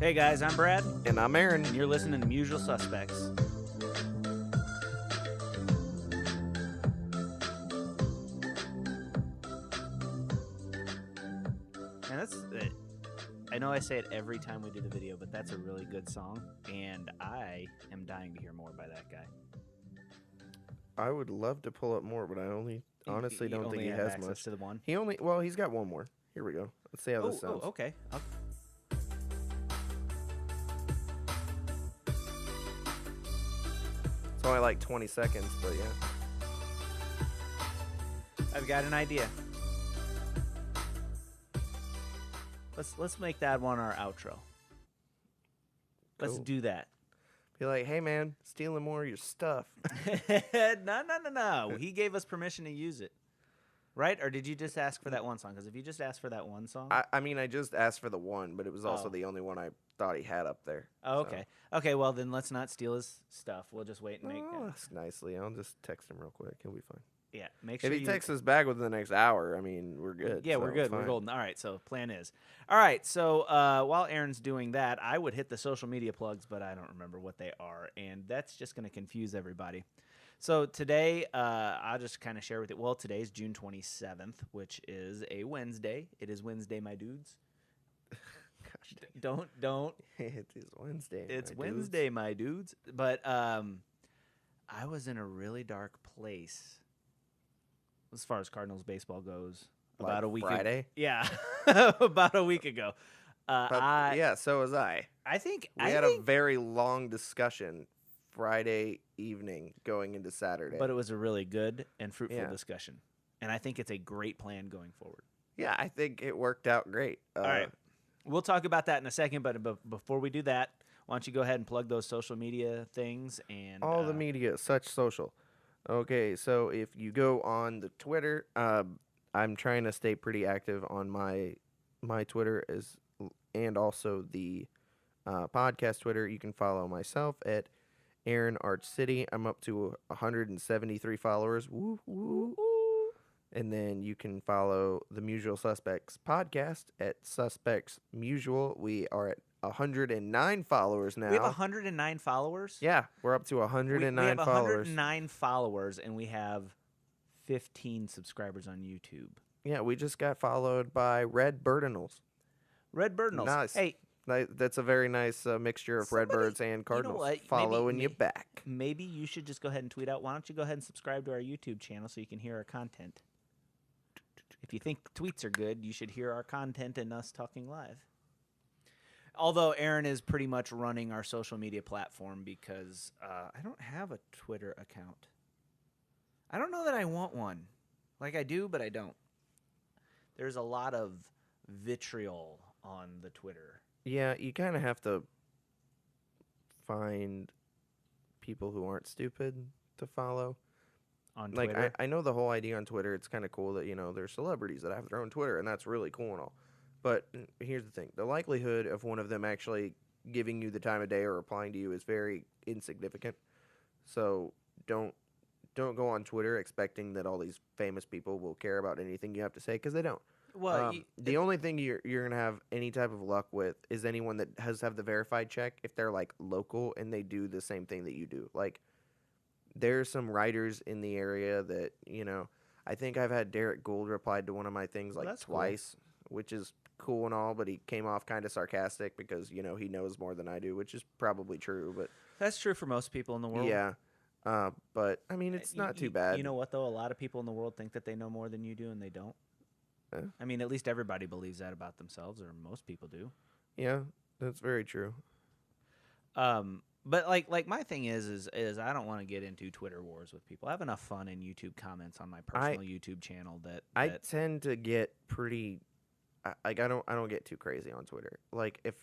Hey guys, I'm Brad, And I'm Aaron. and you're listening to Musial Suspects. And I know I say it every time we do the video, but that's a really good song, and I am dying to hear more by that guy. I would love to pull up more, but I honestly don't think he have has access much. to the one. He's got one more. Here we go. Let's see how this sounds. Oh, okay. It's only like 20 seconds, but yeah. I've got an idea. Let's make that one our outro. Let's Cool. do that. Be like, hey man, stealing more of your stuff. No. He gave us permission to use it. Right? Or did you just ask for that one song? Because if you just asked for that one song. I just asked for the one, but it was also the only one I thought he had up there. Oh, okay. So. Okay, well, then let's not steal his stuff. We'll just wait and make that. Ask nicely. I'll just text him real quick. He'll be fine. Yeah, make sure if he texts us back within the next hour, I mean, we're good. Yeah, so we're good. We're golden. All right, so plan is. All right, so while Aaron's doing that, I would hit the social media plugs, but I don't remember what they are, and that's just going to confuse everybody. So today, I'll just kind of share with you. Well, today's June 27th, which is a Wednesday. It is Wednesday, my dudes. Gosh, Don't. It is Wednesday. It's my Wednesday, dudes. my dudes. But I was in a really dark place as far as Cardinals baseball goes. About a week Friday? Yeah, about a week ago. Yeah, so was I. I think We had a very long discussion Friday evening going into Saturday. But it was a really good and fruitful discussion. And I think it's a great plan going forward. Yeah, I think it worked out great. All right. We'll talk about that in a second, but before we do that, why don't you go ahead and plug those social media things and all the media, such social. Okay, so if you go on the Twitter, I'm trying to stay pretty active on my Twitter and also the podcast Twitter. You can follow myself at Aaron Arch City. I'm up to 173 followers. Woo, woo. And then you can follow the Musial Suspects podcast at Suspects Musial. We are at 109 followers now. We have 109 followers? Yeah, we're up to 109 we have followers. 109 followers, and we have 15 subscribers on YouTube. Yeah, we just got followed by Red Birdinals. Red Birdinals. Nice. Hey. That's a very nice mixture of Redbirds and Cardinals. You know what? Following you back. Maybe you should just go ahead and tweet out, why don't you go ahead and subscribe to our YouTube channel so you can hear our content. If you think tweets are good, you should hear our content and us talking live. Although Aaron is pretty much running our social media platform because I don't have a Twitter account. I don't know that I want one. Like I do, but I don't. There's a lot of vitriol on the Twitter. Yeah, you kind of have to find people who aren't stupid to follow. On Twitter? Like, I know the whole idea on Twitter, it's kind of cool that, there's celebrities that have their own Twitter, and that's really cool and all. But here's the thing. The likelihood of one of them actually giving you the time of day or replying to you is very insignificant. So don't go on Twitter expecting that all these famous people will care about anything you have to say, because they don't. Well, the only thing you're going to have any type of luck with is anyone that have the verified check if they're, like, local and they do the same thing that you do. Like, there's some writers in the area that, I think I've had Derek Gould replied to one of my things, like, twice, which is cool and all, but he came off kind of sarcastic because, he knows more than I do, which is probably true. But that's true for most people in the world. Yeah. But, I mean, it's not too bad. You know what, though? A lot of people in the world think that they know more than you do, and they don't. I mean, at least everybody believes that about themselves, or most people do. Yeah, that's very true. But like my thing is I don't want to get into Twitter wars with people. I have enough fun in YouTube comments on my personal YouTube channel that I tend to get pretty like I don't get too crazy on Twitter. Like if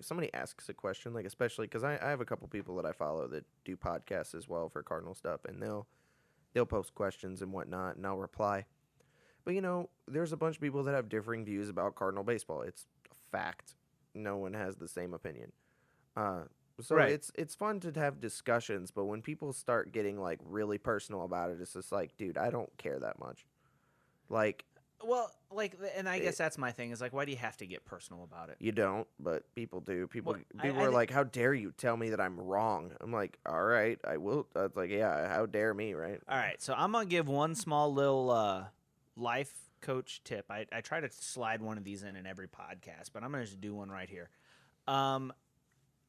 somebody asks a question, like especially because I have a couple people that I follow that do podcasts as well for Cardinal stuff, and they'll post questions and whatnot, and I'll reply. But, there's a bunch of people that have differing views about Cardinal baseball. It's a fact. No one has the same opinion. So right. It's fun to have discussions, but when people start getting, like, really personal about it, it's just like, dude, I don't care that much. Like, Well, like, and I guess that's my thing is like, why do you have to get personal about it? You don't, but people do. People Well, people are like, "How dare you tell me that I'm wrong?" I'm like, "All right, I will." It's like, "Yeah, how dare me?" Right? All right, so I'm gonna give one small little life coach tip. I try to slide one of these in every podcast, but I'm gonna just do one right here.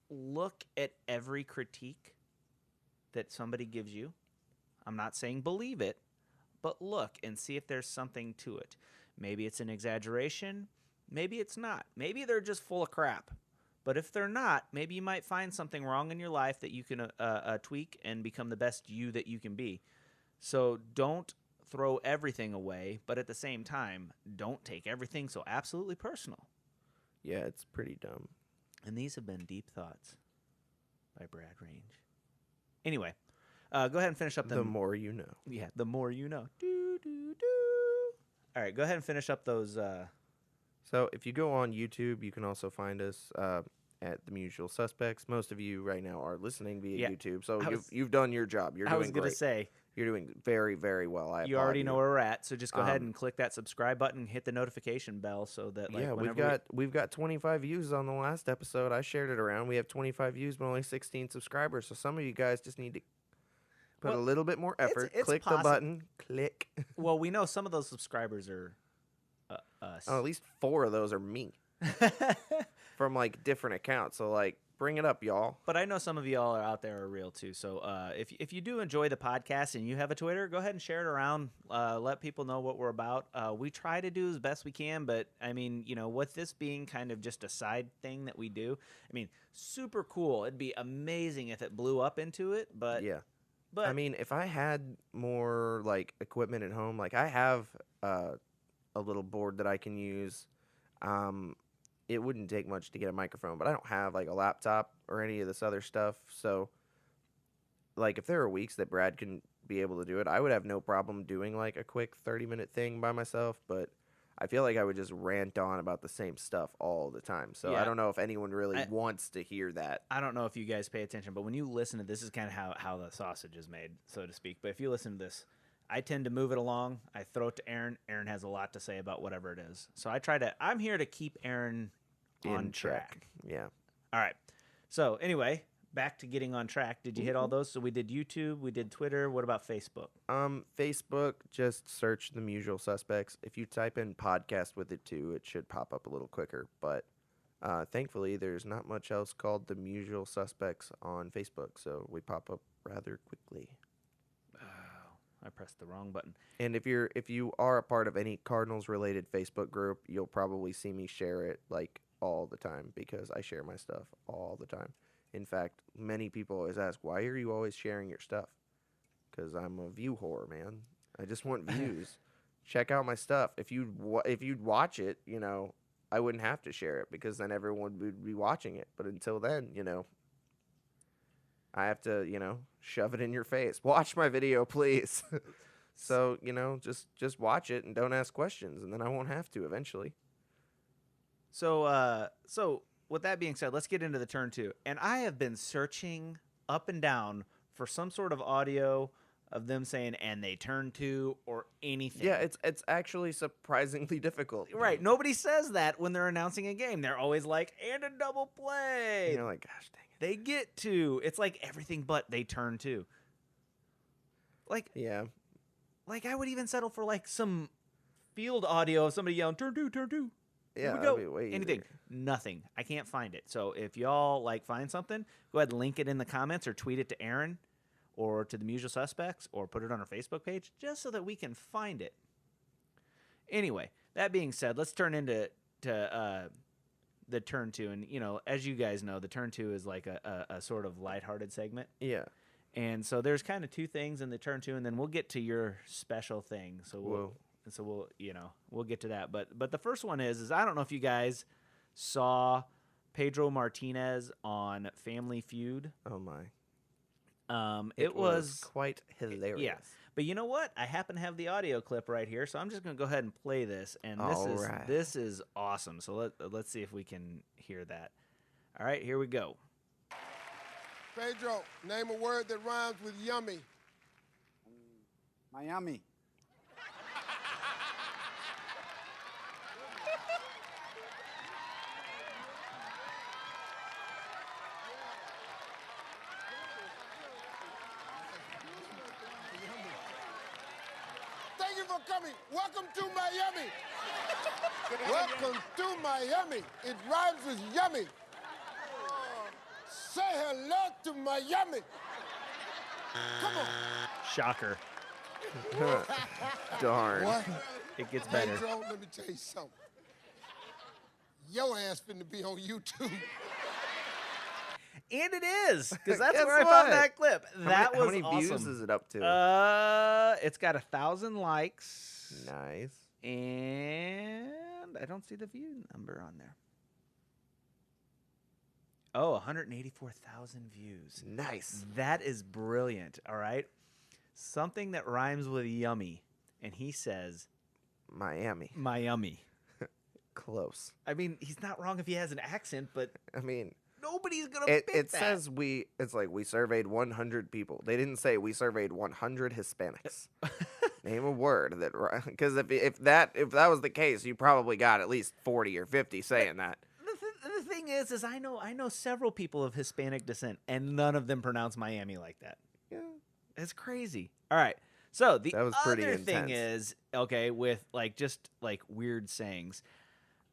Look at every critique that somebody gives you. I'm not saying believe it, but look and see if there's something to it. Maybe it's an exaggeration. Maybe it's not. Maybe they're just full of crap. But if they're not, maybe you might find something wrong in your life that you can tweak and become the best you that you can be. So don't throw everything away, but at the same time, don't take everything so absolutely personal. Yeah, it's pretty dumb. And these have been Deep Thoughts by Brad Range. Anyway, go ahead and finish up The more you know. Yeah, the more you know. Do, do, do. All right, go ahead and finish up those. So if you go on YouTube, you can also find us at the Musial Suspects. Most of you right now are listening via YouTube, so you've done your job. You're doing great. I was going to say. You're doing very, very well. You already know where we're at, so just go ahead and click that subscribe button, hit the notification bell, so that we've got 25 views on the last episode. I shared it around. We have 25 views, but only 16 subscribers. So some of you guys just need to put a little bit more effort. It's click the button. Click. Well, we know some of those subscribers are us. Oh, at least 4 of those are me from like different accounts. So like, bring it up, y'all. But I know some of y'all are out there are real too. So if you do enjoy the podcast and you have a Twitter, go ahead and share it around. Let people know what we're about. We try to do as best we can, but I mean, with this being kind of just a side thing that we do, I mean, super cool. It'd be amazing if it blew up into it, but yeah. But I mean, if I had more like equipment at home, like I have a little board that I can use. It wouldn't take much to get a microphone, but I don't have like a laptop or any of this other stuff. So like if there are weeks that Brad can be able to do it, I would have no problem doing like a quick 30-minute thing by myself, but I feel like I would just rant on about the same stuff all the time. So Yeah. I don't know if anyone really wants to hear that. I don't know if you guys pay attention, but when you listen to this is kind of how the sausage is made, so to speak. But if you listen to this, I tend to move it along. I throw it to Aaron. Aaron has a lot to say about whatever it is. So I'm here to keep Aaron on track. Yeah. All right. So anyway, back to getting on track. Did you hit all those? So we did YouTube, we did Twitter. What about Facebook? Facebook, just search the Musial Suspects. If you type in podcast with it too, it should pop up a little quicker. But thankfully, there's not much else called the Musial Suspects on Facebook, so we pop up rather quickly. I pressed the wrong button. And if you are a part of any Cardinals related Facebook group, you'll probably see me share it like all the time because I share my stuff all the time. In fact, many people always ask, "Why are you always sharing your stuff?" Because I'm a view whore, man. I just want views. Check out my stuff. If you'd watch it, I wouldn't have to share it because then everyone would be watching it. But until then, I have to, shove it in your face. Watch my video, please. So, just watch it and don't ask questions, and then I won't have to eventually. So with that being said, let's get into the turn 2. And I have been searching up and down for some sort of audio of them saying, and they turn 2 or anything. Yeah, it's actually surprisingly difficult. Right. Nobody says that when they're announcing a game. They're always like, and a double play. And you're like, gosh dang it. They get 2. It's like everything but they turn 2. Like, yeah. Like, I would even settle for, like, some field audio of somebody yelling, turn 2, turn 2. Yeah, that'd be way anything. easier. Nothing. I can't find it. So if y'all, find something, go ahead and link it in the comments or tweet it to Aaron or to the Musial Suspects or put it on our Facebook page just so that we can find it. Anyway, that being said, let's turn into the turn 2. And, as you guys know, the turn 2 is like a sort of lighthearted segment. Yeah. And so there's kind of 2 things in the turn 2, and then we'll get to your special thing. So we'll get to that. But the first one is I don't know if you guys saw Pedro Martinez on Family Feud. Oh my. It was quite hilarious. Yeah. But you know what? I happen to have the audio clip right here, so I'm just going to go ahead and play this. And this is awesome. So let's see if we can hear that. All right, here we go. Pedro, name a word that rhymes with yummy. Miami. you for coming. Welcome to Miami. Welcome to Miami. It rhymes with yummy. Say hello to Miami. Come on. Shocker. Darn. What? It gets better. Pedro, let me tell you something. Your ass finna be on YouTube. And it is, because that's Guess where I what? found that clip. How That many, was how many awesome. views is it up to? It's got 1,000 likes. Nice. And I don't see the view number on there. Oh, 184,000 views. Nice. That is brilliant. All right. Something that rhymes with yummy. And he says, Miami. Miami. Close. I mean, he's not wrong if he has an accent, but I mean, nobody's going to it pick that. says it's like we surveyed 100 people. They didn't say we surveyed 100 Hispanics. Name a word that, because if that was the case, you probably got at least 40 or 50 saying that. The thing is I know several people of Hispanic descent, and none of them pronounce Miami like that. Yeah. It's crazy. All right. So the That was pretty other thing intense. is, okay, with just weird sayings.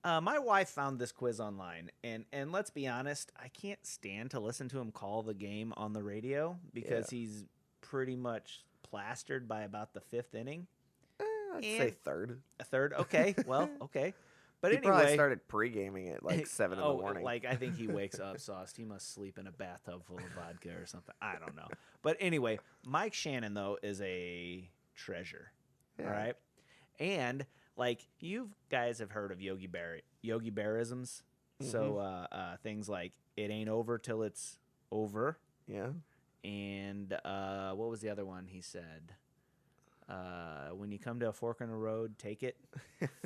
My wife found this quiz online, and let's be honest, I can't stand to listen to him call the game on the radio because he's pretty much plastered by about the 5th inning. I'd say third. A third? Okay. Well, okay. But He anyway, probably started pre-gaming at like 7 in the morning. I think he wakes up sauced. He must sleep in a bathtub full of vodka or something. I don't know. But anyway, Mike Shannon, though, is a treasure. Yeah. All right? And, you guys have heard of Yogi Berrisms. So things like, it ain't over till it's over. Yeah. And what was the other one he said? When you come to a fork in the road, take it.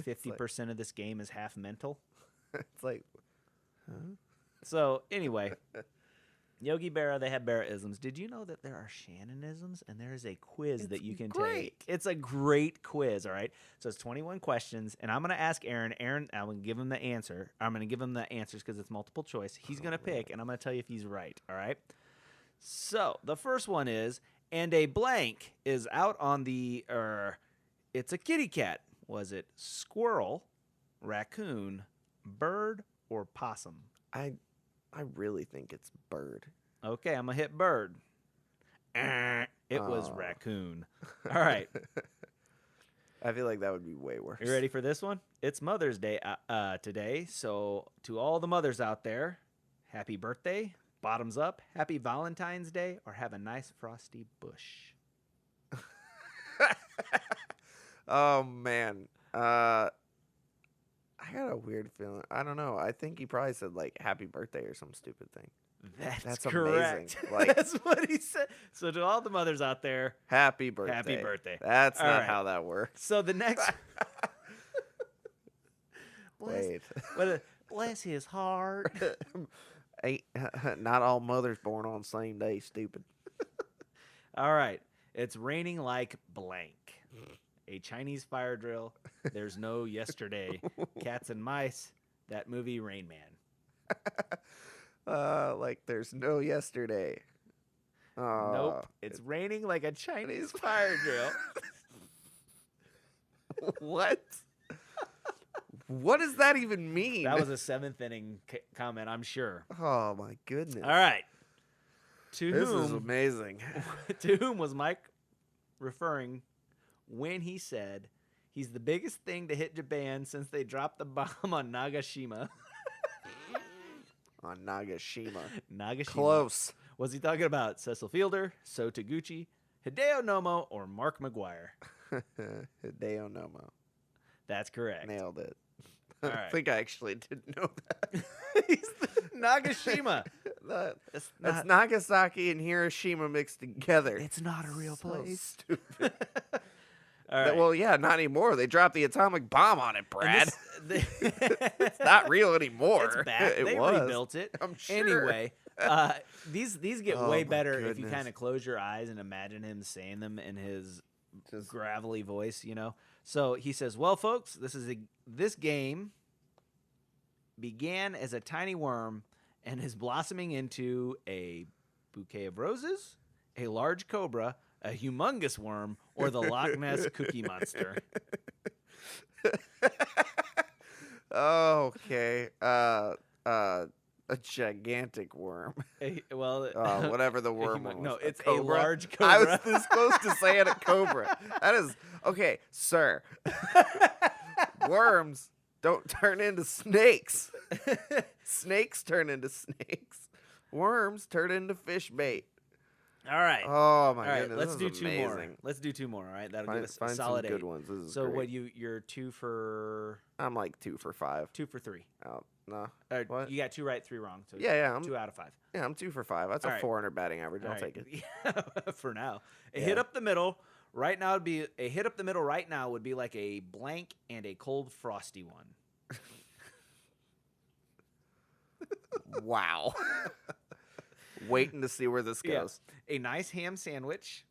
50% of this game is half mental. It's like, huh? So anyway, Yogi Berra, they have Berra-isms. Did you know that there are Shannonisms? And there is a quiz that you can take. It's a great quiz, all right? So it's 21 questions, and I'm going to ask Aaron. Aaron, I'm going to give him the answer. I'm going to give him the answers because it's multiple choice. He's going to pick, and I'm going to tell you if he's right, all right? So the first one is, and a blank is out on the, it's a kitty cat. Was it squirrel, raccoon, bird, or possum? I really think it's bird. Okay, I'm going to hit bird. It was raccoon. All right. I feel like that would be way worse. You ready for this one? It's Mother's Day today. So to all the mothers out there, happy birthday. Bottoms up. Happy Valentine's Day. Or have a nice frosty bush. Oh, man. I got a weird feeling. I don't know. I think he probably said, happy birthday or some stupid thing. That's correct. Amazing. That's what he said. So to all the mothers out there, Happy birthday. happy birthday. That's All not right. how that works. So the next... Wait. Bless his heart. Not all mothers born on the same day, stupid. All right. It's raining like blank. A Chinese fire drill. There's no yesterday. Cats and mice. That movie Rain Man. There's no yesterday. Nope. It's raining like a Chinese fire drill. What? What does that even mean? That was a 7th inning comment, I'm sure. Oh my goodness. All right. This is amazing. To whom was Mike referring when he said he's the biggest thing to hit Japan since they dropped the bomb on Nagashima? On Nagashima. Nagashima. Close. Was he talking about Cecil Fielder, So Taguchi, Hideo Nomo, or Mark McGuire? Hideo Nomo. That's correct. Nailed it. All I right. think I actually didn't know that. He's the Nagashima. That's Nagasaki and Hiroshima mixed together. It's not a real So place. stupid. All right. Well, yeah, not anymore. They dropped the atomic bomb on it, Brad. It's not real anymore. It's back. It They was. rebuilt it. I'm sure. Anyway, these get Oh, way my better if you goodness. kind of close your eyes and imagine him saying them in his Just- gravelly voice, So he says, "Well, folks, this game began as a tiny worm and is blossoming into a bouquet of roses, a large cobra, a humongous worm, or the Loch Ness Cookie Monster? Okay. A gigantic worm. Whatever the worm one was. No, A it's a cobra? large I was cobra. this close to saying a cobra. That is okay, sir. Worms don't turn into snakes. Snakes turn into snakes. Worms turn into fish bait. All right. Oh my All right, goodness! let's this do is two more. amazing. Let's do two more. All right, that'll Find, give us a find solid some good 8. ones. This is So great. what you're 2 for I'm like 2 for 5. 2 for 3. Oh no. What? You got 2 right, 3 wrong. So Yeah. 2 out of 5. Yeah, I'm 2 for 5. That's All a right. 400 batting average. All I'll right. take it. Yeah, for now. A Yeah. hit up the middle right now would be a hit up the middle right now would be like a blank and a cold frosty one. Wow. Waiting to see where this goes. A nice ham sandwich.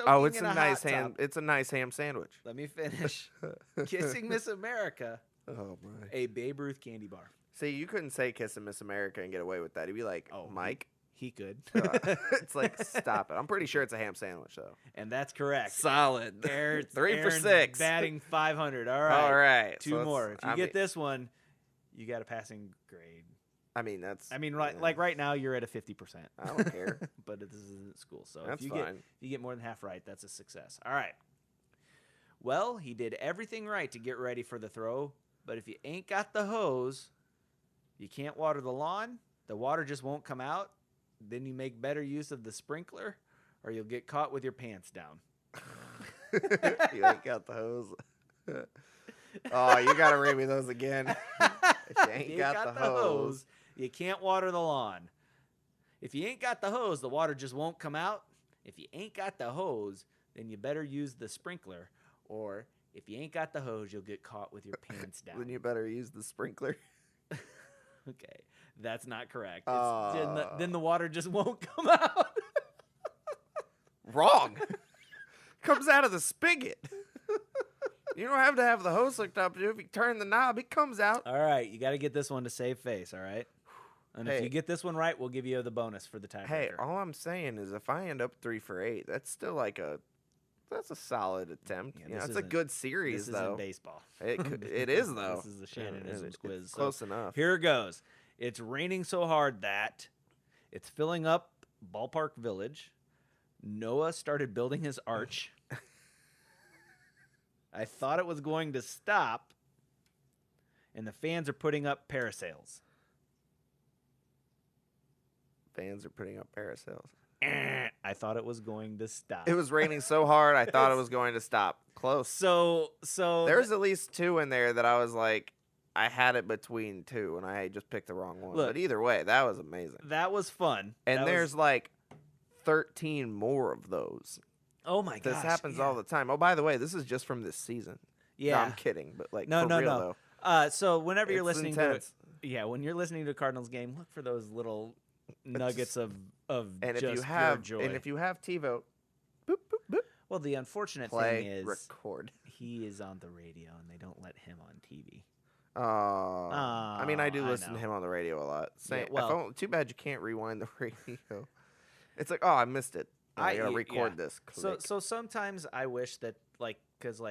Oh, it's soaking a in nice hot ham. tub. It's a nice ham sandwich. Let me finish. Kissing Miss America. Oh my. A Babe Ruth candy bar. See, you couldn't say "Kissing Miss America" and get away with that. He'd be like, Oh, Mike." He could. It's like, stop it. I'm pretty sure it's a ham sandwich though. And that's correct. Solid. Aaron- 3 for Aaron's 6. Batting 500. All right. All right. 2 so more. If you I get mean, this one, you got a passing grade. I mean, that's. I mean, yeah, like right now, you're at a 50%. I don't care. But this isn't school. So That's if fine. you get more than half right, that's a success. All right. Well, he did everything right to get ready for the throw, but if you ain't got the hose, you can't water the lawn, the water just won't come out, then you make better use of the sprinkler, or you'll get caught with your pants down. You ain't got the hose. Oh, you gotta read me those again. If you ain't You got, the hose. you can't water the lawn. If you ain't got the hose, the water just won't come out. If you ain't got the hose, then you better use the sprinkler. Or if you ain't got the hose, you'll get caught with your pants down. Then you better use the sprinkler. Okay, that's not correct. Oh. Then the water just won't come out. Wrong. Comes out of the spigot. You don't have to have the hose hooked up. If you turn the knob, it comes out. All right, you got to get this one to save face, all right? And if Hey. you get this one right, we'll give you the bonus for the tiebreaker. Hey, all I'm saying is if I end up 3 for 8, that's still like that's a solid attempt. Yeah, You know, this it's a isn't- good series, this though. isn't baseball. It is, though. This is the Shannonisms It's quiz. So close enough. here it goes. It's raining so hard that it's filling up Ballpark Village. Noah started building his arch. I thought it was going to stop, and the fans are putting up parasails. Fans are putting up parasails. I thought it was going to stop. It was raining so hard, I thought it was going to stop. Close. so There's at least 2 in there that I was like, I had it between 2, and I just picked the wrong one. Look. But either way, that was amazing. that was fun. And That was- there's like 13 more of those. oh my gosh, This happens yeah. all the time. Oh, by the way, this is just from this season. Yeah. No, I'm kidding, but like No, for no, real no. though. So whenever you're It's listening intense. to it, when you're listening to a Cardinals game, look for those little nuggets of And just if you pure have joy. and if you have TiVo, boop boop boop, well, the unfortunate play, thing is record. he is on the radio and they don't let him on TV. I mean, I do I listen know. to him on the radio a lot. well- Too bad you can't rewind the radio. It's like, oh, I missed it. I gotta record this. Click. So sometimes I wish that because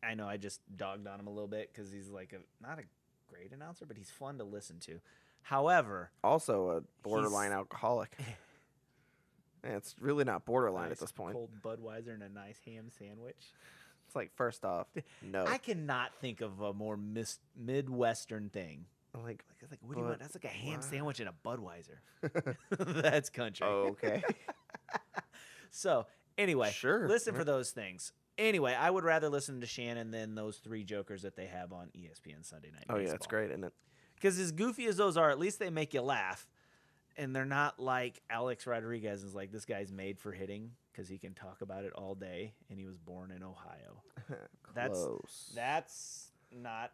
I know I just dogged on him a little bit because he's like not a great announcer, but he's fun to listen to. However, Also a borderline alcoholic. And it's really not borderline at nice this point. cold Budweiser and a nice ham sandwich. It's like, first off, no. I cannot think of a more Midwestern thing. I'm like, Like, what do you But want? That's like a ham why? sandwich and a Budweiser. That's country. okay. So, anyway, Sure. listen for those things. Anyway, I would rather listen to Shannon than those 3 jokers that they have on ESPN Sunday Night Oh, Baseball. yeah, it's great, isn't it? Because as goofy as those are, at least they make you laugh. And they're not like Alex Rodriguez is like, this guy's made for hitting because he can talk about it all day, and he was born in Ohio. Close. That's not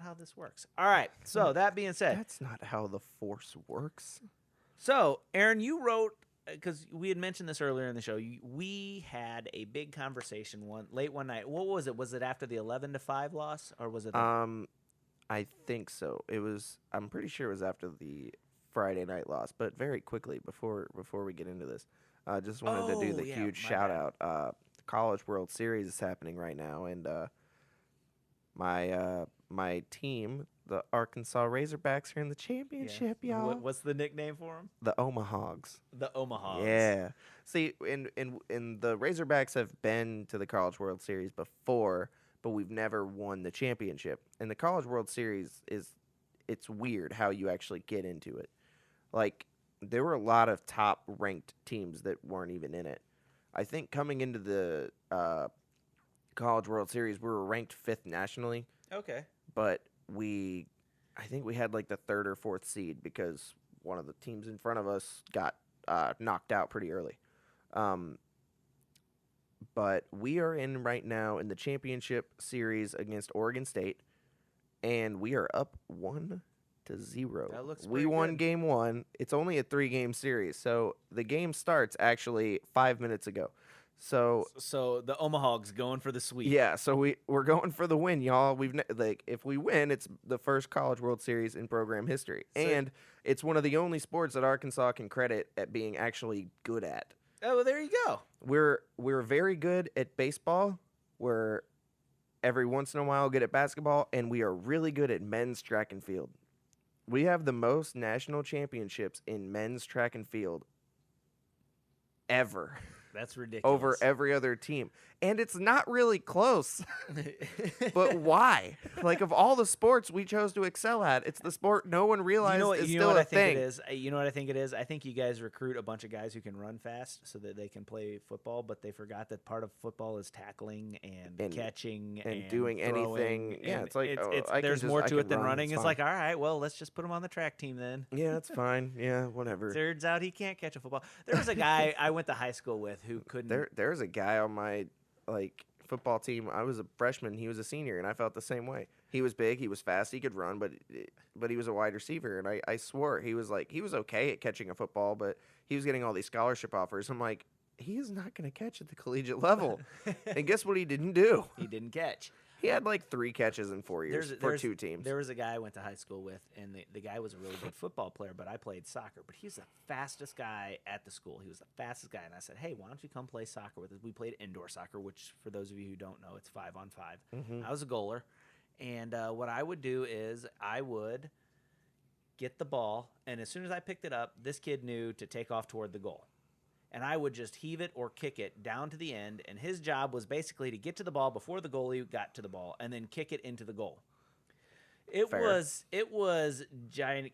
how this works. All right. So that being said, That's not how the force works. so Aaron, you wrote because we had mentioned this earlier in the show. We had a big conversation late one night. What was it? Was it after the 11-5 loss, or was it? I think so. It was. I'm pretty sure it was after the Friday night loss. But very quickly before we get into this, Just wanted to do the huge shout out. The College World Series is happening right now, and my team, the Arkansas Razorbacks, are in the championship, y'all. What's the nickname for them? The Omahogs. The Omahogs. Yeah. See, in the Razorbacks have been to the College World Series before, but we've never won the championship. And the College World Series it's weird how you actually get into it. Like, there were a lot of top ranked teams that weren't even in it. I think coming into the College World Series, we were ranked 5th nationally. Okay. But I think we had like the 3rd or 4th seed because one of the teams in front of us got knocked out pretty early. But we are in right now in the championship series against Oregon State, and we are up 1-0. That looks we pretty won good. game 1. It's only a 3-game series, so the game starts actually 5 minutes ago. So the Omahogs going for the sweep. yeah, so we're going for the win, y'all. If we win, it's the first College World Series in program history, and it's one of the only sports that Arkansas can credit at being actually good at. Oh, well, there you go. We're very good at baseball. We're every once in a while good at basketball, and we are really good at men's track and field. We have the most national championships in men's track and field ever. That's ridiculous. Over every other team. And it's not really close. But why? Like, of all the sports we chose to excel at, it's the sport no one realized is still a thing. You know what I think it is? I think you guys recruit a bunch of guys who can run fast so that they can play football, but they forgot that part of football is tackling and catching and doing throwing. anything. Yeah, And it's like, there's more to it than running. It's fine. like, all right, well, let's just put him on the track team then. Yeah, it's fine. Yeah, whatever. Turns out he can't catch a football. There was a guy I went to high school with who couldn't. There's a guy on my football team. I was a freshman. He was a senior, and I felt the same way. He was big. He was fast. He could run, but he was a wide receiver. And I swore he was okay at catching a football, but he was getting all these scholarship offers. I'm like, he is not going to catch at the collegiate level. And guess what he didn't do? He didn't catch. He had like 3 catches in 4 years for 2 teams. There was a guy I went to high school with, and the guy was a really good football player, but I played soccer. But he's the fastest guy at the school. He was the fastest guy. And I said, hey, why don't you come play soccer with us? We played indoor soccer, which for those of you who don't know, it's 5-on-5. Mm-hmm. I was a goaler. And what I would do is I would get the ball, and as soon as I picked it up, this kid knew to take off toward the goal. And I would just heave it or kick it down to the end, and his job was basically to get to the ball before the goalie got to the ball, and then kick it into the goal. It was dynamic.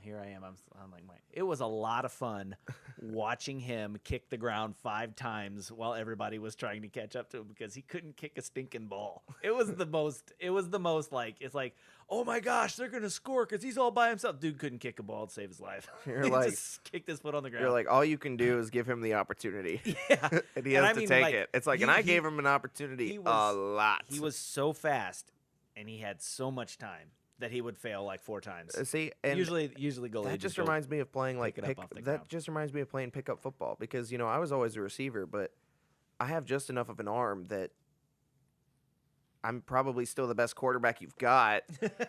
Here I am. I'm like, it was a lot of fun watching him kick the ground 5 times while everybody was trying to catch up to him because he couldn't kick a stinking ball. It was the most like, it's like, oh my gosh, they're gonna score because he's all by himself. Dude couldn't kick a ball to save his life. You're He like, just kicked his foot on the ground. You're like, all you can do is give him the opportunity. Yeah, and he has to take like, it. It's like, and I gave him an opportunity a lot. He was so fast, and he had so much time that he would fail like 4 times. See, and usually goalie. that just reminds me of playing like ground. just reminds me of playing pickup football because I was always a receiver, but I have just enough of an arm that I'm probably still the best quarterback you've got.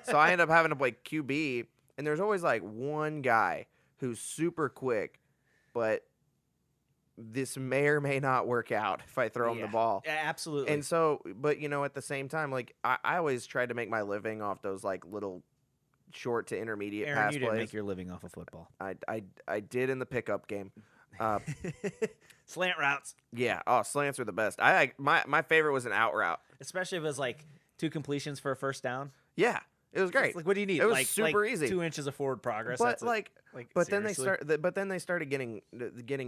So I end up having to play QB, and there's always like one guy who's super quick, but this may or may not work out if I throw him the ball. Absolutely. And so, but at the same time, like I always tried to make my living off those like little short to intermediate Aaron, pass you plays. didn't make your living off of football. I did in the pickup game. Slant routes. Yeah. Oh, slants are the best. My favorite was an out route. Especially if it was like 2 completions for a first down. Yeah. It was great. Like, what do you need? It was like, super easy. 2 inches of forward progress. But seriously? then they started getting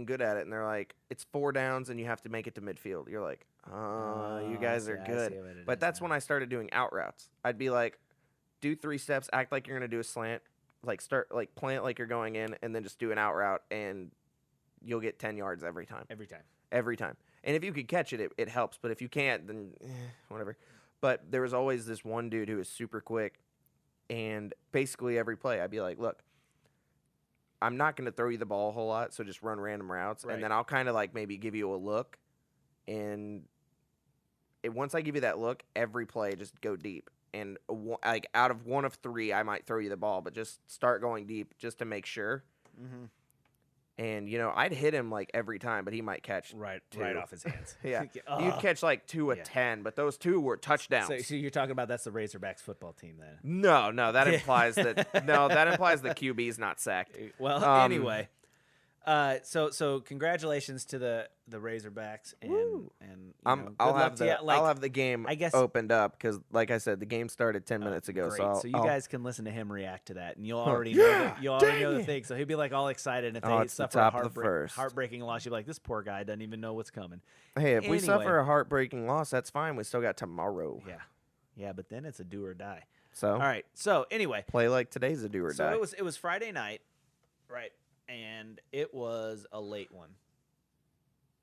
good at it, and they're like, it's 4 downs, and you have to make it to midfield. You're like, you guys are good. But that's when I started doing out routes. I'd be like, do 3 steps, act like you're gonna do a slant, like plant like you're going in, and then just do an out route, and you'll get 10 yards every time. Every time. And if you could catch it, it helps. But if you can't, then whatever. But there was always this one dude who was super quick. And basically every play, I'd be like, look, I'm not going to throw you the ball a whole lot, so just run random routes. Right. And then I'll kind of like maybe give you a look. And once I give you that look, every play, just go deep. And like out of 1 of 3, I might throw you the ball, but just start going deep just to make sure. Mm-hmm. And, I'd hit him, like, every time, but he might catch right two. off his hands. Yeah. Oh. You'd catch, like, 2 of 10, but those 2 were touchdowns. So you're talking about that's the Razorbacks football team then? No, that implies that the QB's not sacked. Well, anyway. So congratulations to the Razorbacks and I'll have the game I guess opened up because, like I said, the game started 10 minutes ago. Great. So you guys can listen to him react to that, and you'll already know the thing. So he'll be like all excited if they it's the suffer a top of the first. heartbreaking loss. You'll be like, this poor guy doesn't even know what's coming. Hey, if we suffer a heartbreaking loss, that's fine. We still got tomorrow. Yeah, but then it's a do or die. So all right. So anyway, play like today's a do or die. So it was Friday night, right? And it was a late one.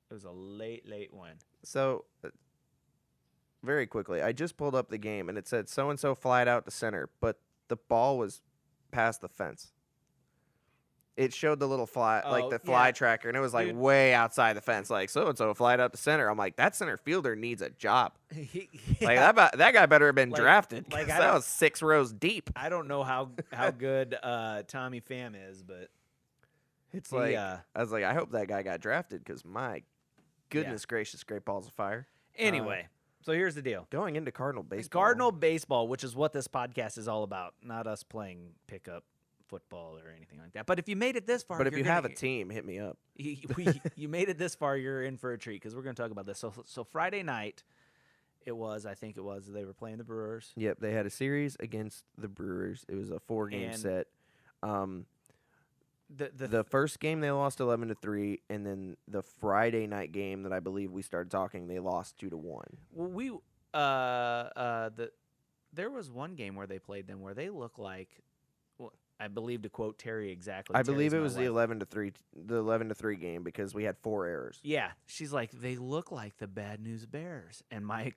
It was a late one. So, very quickly, I just pulled up the game, and it said so-and-so flied out to center, but the ball was past the fence. It showed the little fly, fly tracker, and it was, like, way outside the fence. Like, so-and-so flied out to center. I'm like, that center fielder needs a job. Like, that guy better have been drafted. Like, that was 6 rows deep. I don't know how good Tommy Pham is, but... It's like, I was like, I hope that guy got drafted because my goodness gracious, great balls of fire. Anyway, so here's the deal. Going into Cardinal baseball. Cardinal baseball, which is what this podcast is all about, not us playing pickup football or anything like that. But if you made it this far. But if you have a team, hit me up. You made it this far, you're in for a treat because we're going to talk about this. So Friday night, they were playing the Brewers. Yep, they had a series against the Brewers. It was a 4-game set. The first game they lost 11-3, and then the Friday night game that I believe we started talking, they lost 2-1. Well, there was one game where they played them where they look like, well, I believe to quote Terry exactly. I believe it was the 11-3 game because we had 4 errors. Yeah, she's like they look like the Bad News Bears, and my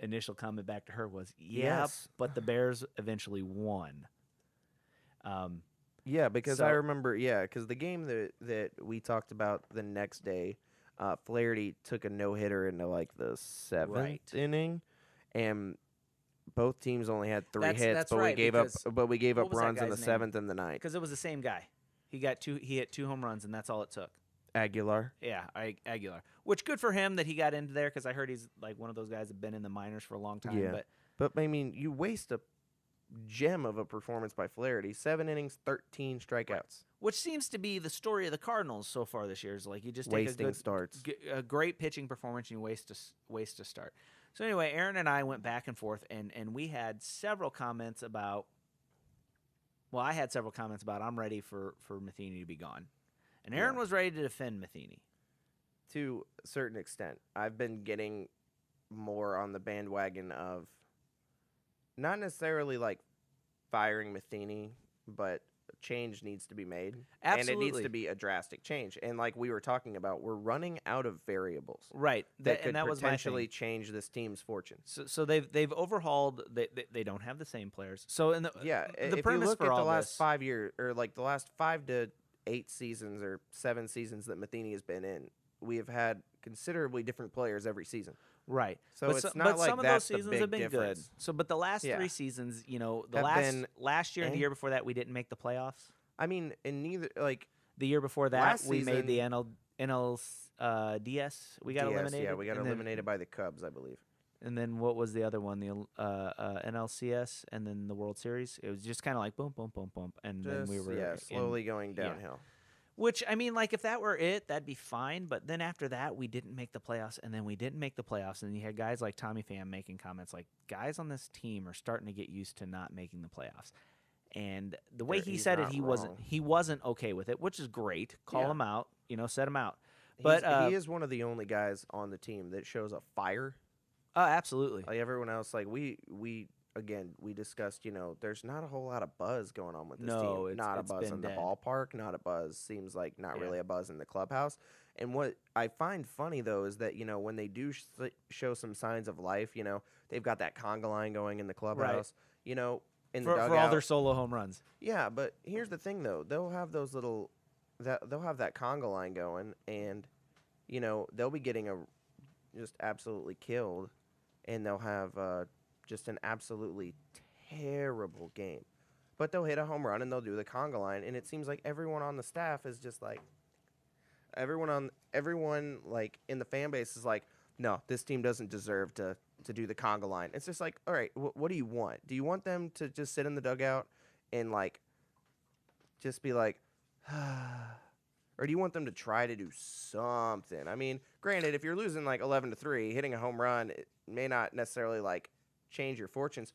initial comment back to her was, yes, but the Bears eventually won. Yeah, because I remember, because the game that we talked about the next day, Flaherty took a no-hitter into, like, the 7th inning, and both teams only had 3 hits, but we gave up runs in the 7th and the 9th. Because it was the same guy. He hit 2 home runs, and that's all it took. Aguilar. Yeah, Aguilar. Which, good for him that he got into there, because I heard he's, like, one of those guys that have been in the minors for a long time. Yeah, but I mean, you waste a gem of a performance by Flaherty. 7 innings, 13 strikeouts. Right. Which seems to be the story of the Cardinals so far this year. Is like you just wasting starts. A great pitching performance, and you waste a start. So anyway, Aaron and I went back and forth, and we had several comments about. Well, I had several comments about I'm ready for Matheny to be gone, and Aaron was ready to defend Matheny. To a certain extent, I've been getting more on the bandwagon of. Not necessarily like firing Matheny, but change needs to be made. Absolutely. And it needs to be a drastic change. And like we were talking about, we're running out of variables. Right. That could potentially change this team's fortune. So they've overhauled. They don't have the same players. So in the if premise you look for at all the last this, 5 years, or like the last 5 to 8 seasons or 7 seasons that Matheny has been in, we have had considerably different players every season. Right. So it's not like some of that's those seasons the big have been difference. good. So, but the last 3 seasons, Have last year and the year before that, we didn't make the playoffs. I mean, in neither like the year before that, last we season, made the NLDS. We got eliminated. Yeah, we got eliminated by the Cubs, I believe. And then what was the other one? The NLCS, and then the World Series. It was just kind of like boom, boom, boom, boom, and then we were slowly going downhill. Which, I mean, like, if that were it, that'd be fine. But then after that, we didn't make the playoffs, and then we didn't make the playoffs. And you had guys like Tommy Pham making comments like, guys on this team are starting to get used to not making the playoffs. And the way he said it, he wasn't okay with it, which is great. Call him out, set him out. But he is one of the only guys on the team that shows a fire. Absolutely. Like everyone else, like we discussed, there's not a whole lot of buzz going on with this team. It's not a buzz in the ballpark, not a buzz. Seems like not really a buzz in the clubhouse. And what I find funny, though, is that, when they do show some signs of life, they've got that conga line going in the clubhouse, in the dugout. For all their solo home runs. Yeah, but here's the thing, though. They'll have those they'll have that conga line going, and, they'll be getting just absolutely killed, and they'll have just an absolutely terrible game. But they'll hit a home run, and they'll do the conga line, and it seems like everyone on the staff is just like, everyone like in the fan base is like, no, this team doesn't deserve to do the conga line. It's just like, all right, what do you want? Do you want them to just sit in the dugout and like just be like, or do you want them to try to do something? I mean, granted, if you're losing like 11-3, hitting a home run, it may not necessarily like change your fortunes.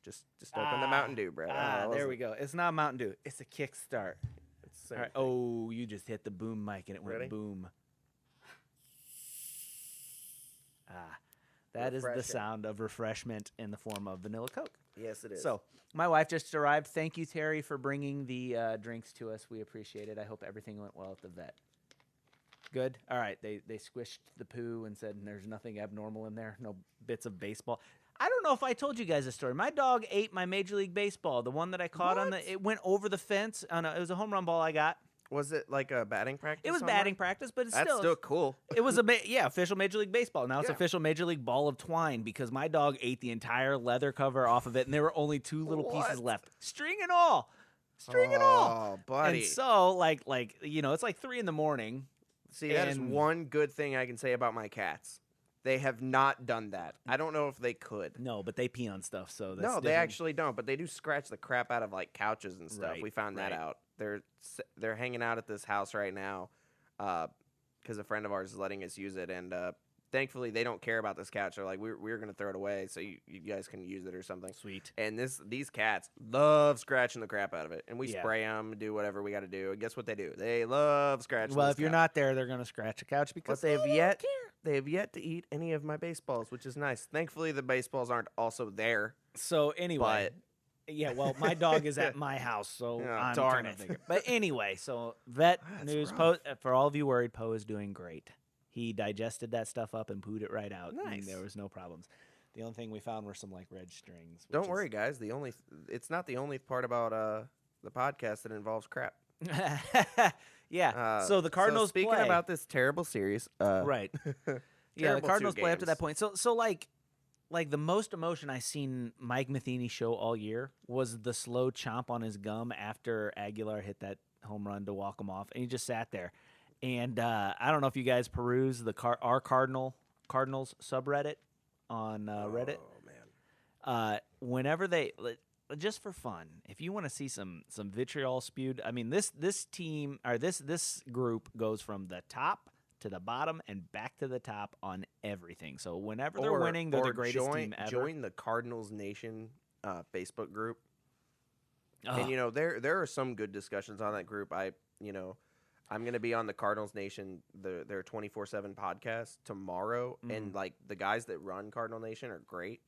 Just open the Mountain Dew, bro. There we go. It's not Mountain Dew. It's a kickstart. All right. Oh, you just hit the boom mic and it went boom. That is the sound of refreshment in the form of vanilla Coke. Yes, it is. So, my wife just arrived. Thank you, Terry, for bringing the drinks to us. We appreciate it. I hope everything went well at the vet. Good? All right. They squished the poo and said there's nothing abnormal in there. No bits of baseball. I don't know if I told you guys this story. My dog ate my Major League Baseball, the one that I caught on the. It went over the fence. It was a home run ball I got. Was it like a batting practice? It was batting practice, but That's still cool. It was official Major League Baseball. Now it's official Major League ball of twine because my dog ate the entire leather cover off of it, and there were only 2 little pieces left, string and all. Oh, buddy! And so, like it's like 3 a.m. See, that is one good thing I can say about my cats. They have not done that. I don't know if they could. No, but they pee on stuff, so that's no, different. they actually don't. But they do scratch the crap out of like couches and stuff. Right, We found that out. They're hanging out at this house right now because a friend of ours is letting us use it, and thankfully they don't care about this couch. They're like, we're gonna throw it away so you guys can use it or something. Sweet. And these cats love scratching the crap out of it, and we spray them, do whatever we got to do. And guess what they do? They love scratching. Well, if you're not there, they're gonna scratch a couch because they have yet to eat any of my baseballs, which is nice. Thankfully, the baseballs aren't also there. So anyway. Yeah, well, my dog is at my house, so I'm darn trying it. to figure. But anyway, so vet news. Poe, for all of you worried, Poe is doing great. He digested that stuff up and pooed it right out. Nice. And there was no problems. The only thing we found were some like red strings. Don't worry, guys. It's not the only part about the podcast that involves crap. Yeah. So the Cardinals speaking play. about this terrible series, right? Yeah, the Cardinals play up to games. that point. So like the most emotion I seen Mike Matheny show all year was the slow chomp on his gum after Aguilar hit that home run to walk him off, and he just sat there. And I don't know if you guys peruse our Cardinals subreddit on Reddit. Oh man! Whenever they just for fun, if you want to see some vitriol spewed, I mean this team or this group goes from the top to the bottom and back to the top on everything. So whenever they're winning, they're the greatest team ever. Join the Cardinals Nation Facebook group. And there are some good discussions on that group. I'm going to be on the Cardinals Nation, their 24/7 podcast tomorrow, and like the guys that run Cardinal Nation are great.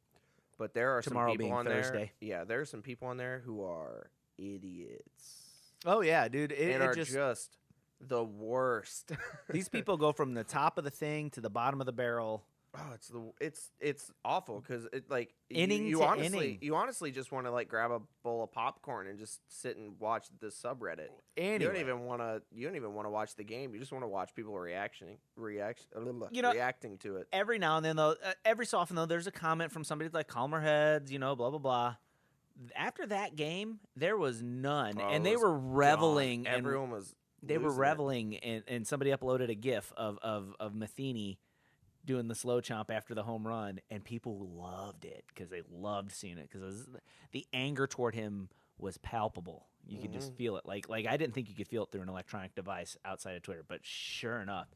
But there are Tomorrow some people being on Thursday. there. Yeah, there are some people on there who are idiots. Oh yeah, dude, and are just the worst. These people go from the top of the thing to the bottom of the barrel. Oh, it's awful because it like Inning you to honestly inning. you honestly just want to like grab a bowl of popcorn and just sit and watch the subreddit. Anyway. You don't even want to watch the game. You just want to watch people reacting to it. Every now and then, though, every so often, though, there's a comment from somebody like calmer heads, blah, blah, blah. After that game, there was none. And they were reveling. Gone. Everyone was They were reveling, and somebody uploaded a GIF of Matheny doing the slow chomp after the home run, and people loved it because they loved seeing it because the anger toward him was palpable. You could just feel it. Like I didn't think you could feel it through an electronic device outside of Twitter, but sure enough.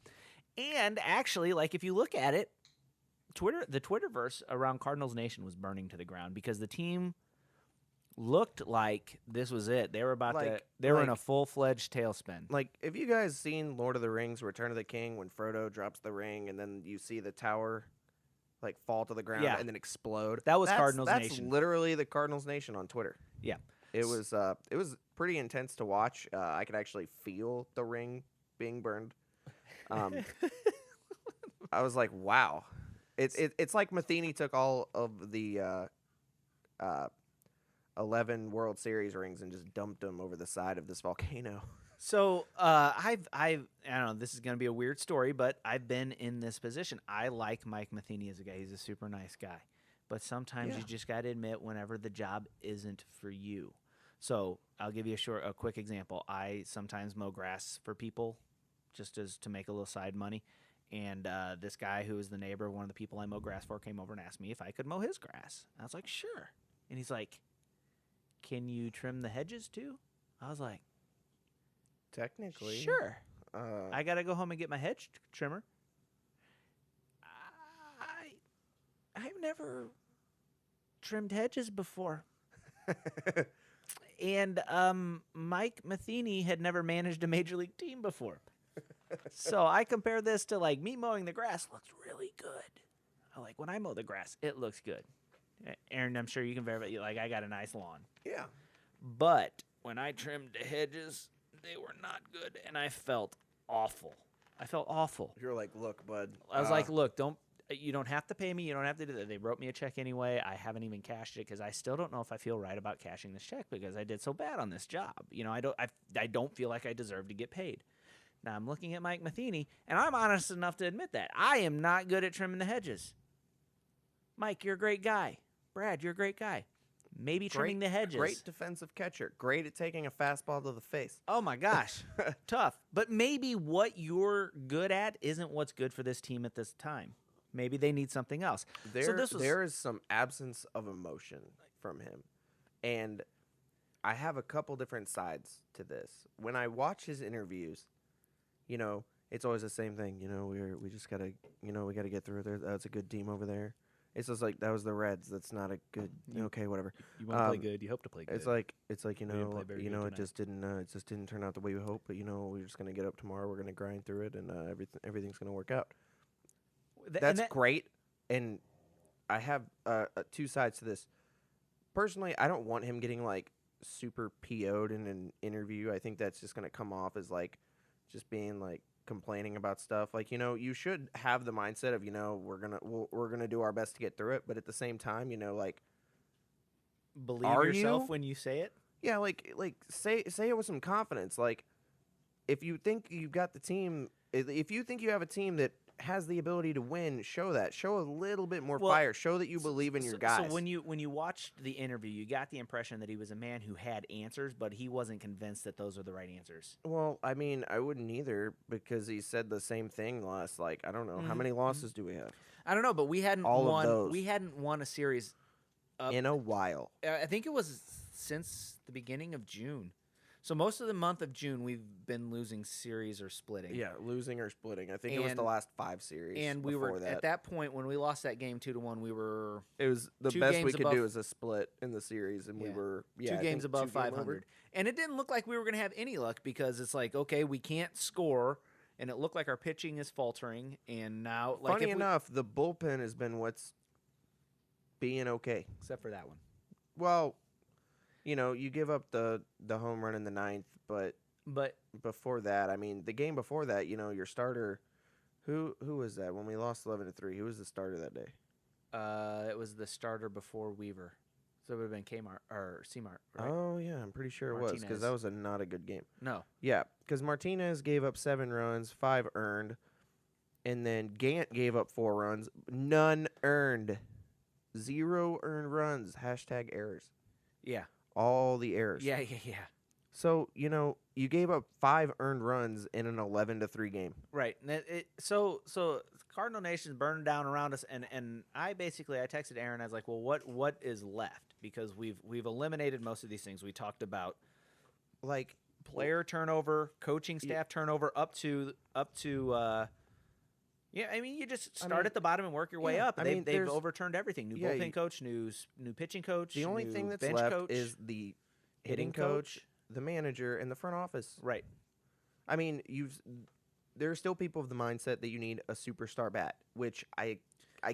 And actually, like if you look at it, the Twitterverse around Cardinals Nation was burning to the ground because the team looked like this was it. They were they were in a full-fledged tailspin. Like, have you guys seen Lord of the Rings, Return of the King, when Frodo drops the ring and then you see the tower like fall to the ground and then explode? That's Cardinals Nation. That's literally the Cardinals Nation on Twitter. Yeah. It was pretty intense to watch. I could actually feel the ring being burned. I was like, wow. It's like Matheny took all of the 11 World Series rings and just dumped them over the side of this volcano. So I don't know. This is going to be a weird story, but I've been in this position. I like Mike Matheny as a guy. He's a super nice guy, but sometimes you just got to admit whenever the job isn't for you. So I'll give you a quick example. I sometimes mow grass for people, just as to make a little side money. And this guy who is the neighbor of one of the people I mow grass for came over and asked me if I could mow his grass. I was like, sure. And he's like, can you trim the hedges too? I was like, Technically, sure. I got to go home and get my hedge trimmer. I've never trimmed hedges before. And Mike Matheny had never managed a major league team before. So I compare this to like me mowing the grass looks really good. Like when I mow the grass, it looks good. Aaron, I'm sure you can verify. Like I got a nice lawn. Yeah. But when I trimmed the hedges, they were not good, and I felt awful. You're like, look, bud. I was like, look, you don't have to pay me. You don't have to do that. They wrote me a check anyway. I haven't even cashed it because I still don't know if I feel right about cashing this check because I did so bad on this job. I don't feel like I deserve to get paid. Now I'm looking at Mike Matheny, and I'm honest enough to admit that I am not good at trimming the hedges. Mike, you're a great guy. Brad, you're a great guy. Maybe trimming the hedges. Great defensive catcher. Great at taking a fastball to the face. Oh, my gosh. Tough. But maybe what you're good at isn't what's good for this team at this time. Maybe they need something else. There is some absence of emotion from him. And I have a couple different sides to this. When I watch his interviews, it's always the same thing. We just got to, we got to get through there. That's a good team over there. It's just like that was the Reds. That's not a good. Okay, whatever. You want to play good. You hope to play good. It's like it tonight. just didn't turn out the way we hoped. But we're just gonna get up tomorrow. We're gonna grind through it, and everything's gonna work out. That's great. And I have two sides to this. Personally, I don't want him getting like super PO'd in an interview. I think that's just gonna come off as like just being like complaining about stuff. Like, you should have the mindset of, we're gonna do our best to get through it, but at the same time, like, believe yourself when you say it. Yeah, like say it with some confidence. Like, if you think you've got the team, if you think you have a team that has the ability to win, show that. Show a little bit more fire. Show that you believe in your guys. So when you watched the interview, you got the impression that he was a man who had answers, but he wasn't convinced that those were the right answers. Well, I mean, I wouldn't either because he said the same thing last. Like, I don't know how many losses do we have? I don't know, but we hadn't won a series in a while. I think it was since the beginning of June. So most of the month of June, we've been losing series or splitting. Yeah, losing or splitting. I think it was the last 5 series. And we were at that point when we lost that game 2-1. We were it was the best we could do is a split in the series, and we were 2 games above 500. And it didn't look like we were going to have any luck because it's like, okay, we can't score, and it looked like our pitching is faltering. And now, like, funny enough, the bullpen has been what's being okay, except for that one. Well. You give up the home run in the 9th, but before that, I mean, the game before that, your starter, who was that when we lost 11-3? Who was the starter that day? It was the starter before Weaver, so it would have been Kmart or C-Mart. Right? Oh yeah, I'm pretty sure Martinez. It was because that was not a good game. No. Yeah, because Martinez gave up 7 runs, 5 earned, and then Gant gave up 4 runs, none earned, 0 earned runs. # errors. Yeah. All the errors. Yeah. So, you gave up 5 earned runs in an 11-3 game. Right. So Cardinal Nation's burning down around us, and I texted Aaron. I was like, well, what is left? Because we've eliminated most of these things. We talked about like player turnover, coaching staff turnover, up to. I mean, you just start at the bottom and work your way up. They've overturned everything. New bullpen coach, new pitching coach. The only thing that's left is the hitting coach, the manager, and the front office. Right. I mean, there are still people of the mindset that you need a superstar bat, which I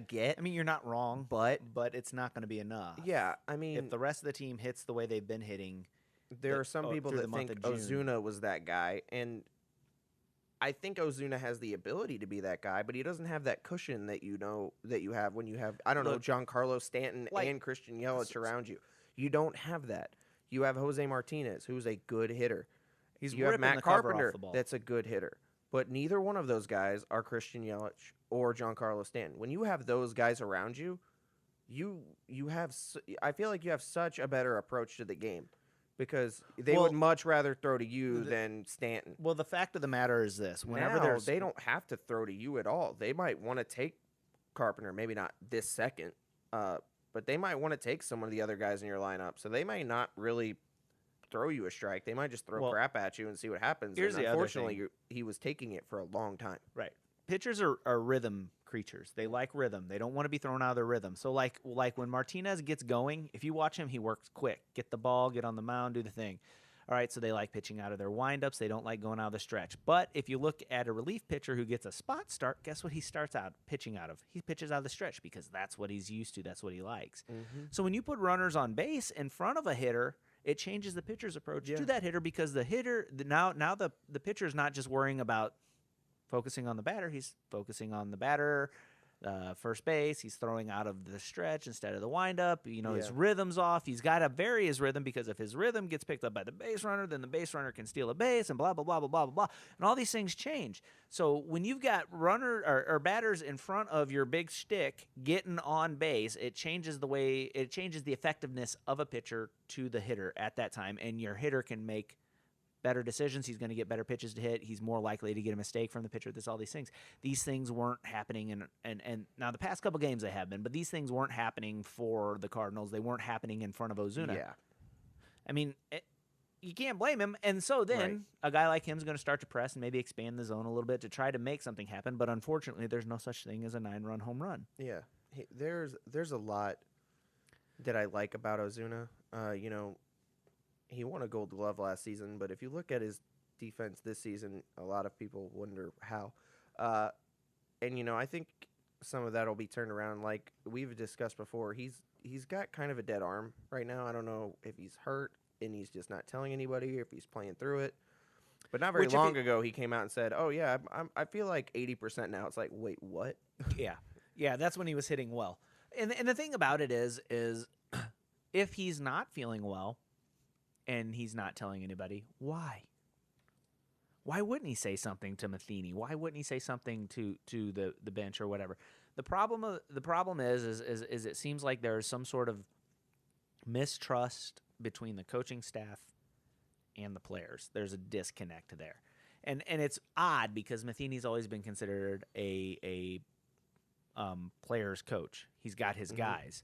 get. I mean, you're not wrong, but it's not going to be enough. Yeah, I mean, if the rest of the team hits the way they've been hitting, there are some people that think Ozuna was that guy, and I think Ozuna has the ability to be that guy, but he doesn't have that cushion that you have when you have Giancarlo Stanton and Christian Yelich around you. You don't have that. You have Jose Martinez, who's a good hitter. You have Matt Carpenter, that's a good hitter. But neither one of those guys are Christian Yelich or Giancarlo Stanton. When you have those guys around you, I feel like you have such a better approach to the game because they Well, would much rather throw to you than Stanton. Well, the fact of the matter is this: whenever Now, there's they don't have to throw to you at all. They might want to take Carpenter, maybe not this second, but they might want to take some of the other guys in your lineup. So they might not really throw you a strike. They might just throw crap at you and see what happens. Here's and the other thing. unfortunately, he was taking it for a long time. Right. Pitchers are rhythm creatures. They like rhythm. They don't want to be thrown out of their rhythm. So like when Martinez gets going, if you watch him, he works quick. Get the ball, get on the mound, do the thing. All right, so they like pitching out of their windups. They don't like going out of the stretch. But if you look at a relief pitcher who gets a spot start, guess what he starts out pitching out of? He pitches out of the stretch because that's what he's used to. That's what he likes. Mm-hmm. So when you put runners on base in front of a hitter, it changes the pitcher's approach to that hitter because the hitter now the pitcher is not just worrying about focusing on the batter. He's focusing on the batter, first base. He's throwing out of the stretch instead of the windup. His rhythm's off. He's got to vary his rhythm because if his rhythm gets picked up by the base runner, then the base runner can steal a base and blah, blah, blah, blah, blah, blah, blah. And all these things change. So when you've got or batters in front of your big shtick getting on base, it changes the effectiveness of a pitcher to the hitter at that time. And your hitter can make better decisions. He's going to get better pitches to hit. He's more likely to get a mistake from the pitcher. There's all these things. These things weren't happening, and now the past couple games they have been, but these things weren't happening for the Cardinals. They weren't happening in front of Ozuna. Yeah. I mean, you can't blame him. And so then a guy like him is going to start to press and maybe expand the zone a little bit to try to make something happen, but unfortunately there's no such thing as a 9-run home run. Yeah. There's a lot that I like about Ozuna. He won a Gold Glove last season, but if you look at his defense this season, a lot of people wonder how. And I think some of that will be turned around. Like we've discussed before, he's got kind of a dead arm right now. I don't know if he's hurt and he's just not telling anybody, or if he's playing through it. But not very long ago, he came out and said, "Oh yeah, I feel like 80% now." It's like, wait, what? Yeah, that's when he was hitting well. And the thing about it is if he's not feeling well, and he's not telling anybody, why? Why wouldn't he say something to Matheny? Why wouldn't he say something to the bench or whatever? The problem is it seems like there's some sort of mistrust between the coaching staff and the players. There's a disconnect there. And it's odd because Matheny's always been considered a player's coach. He's got his guys.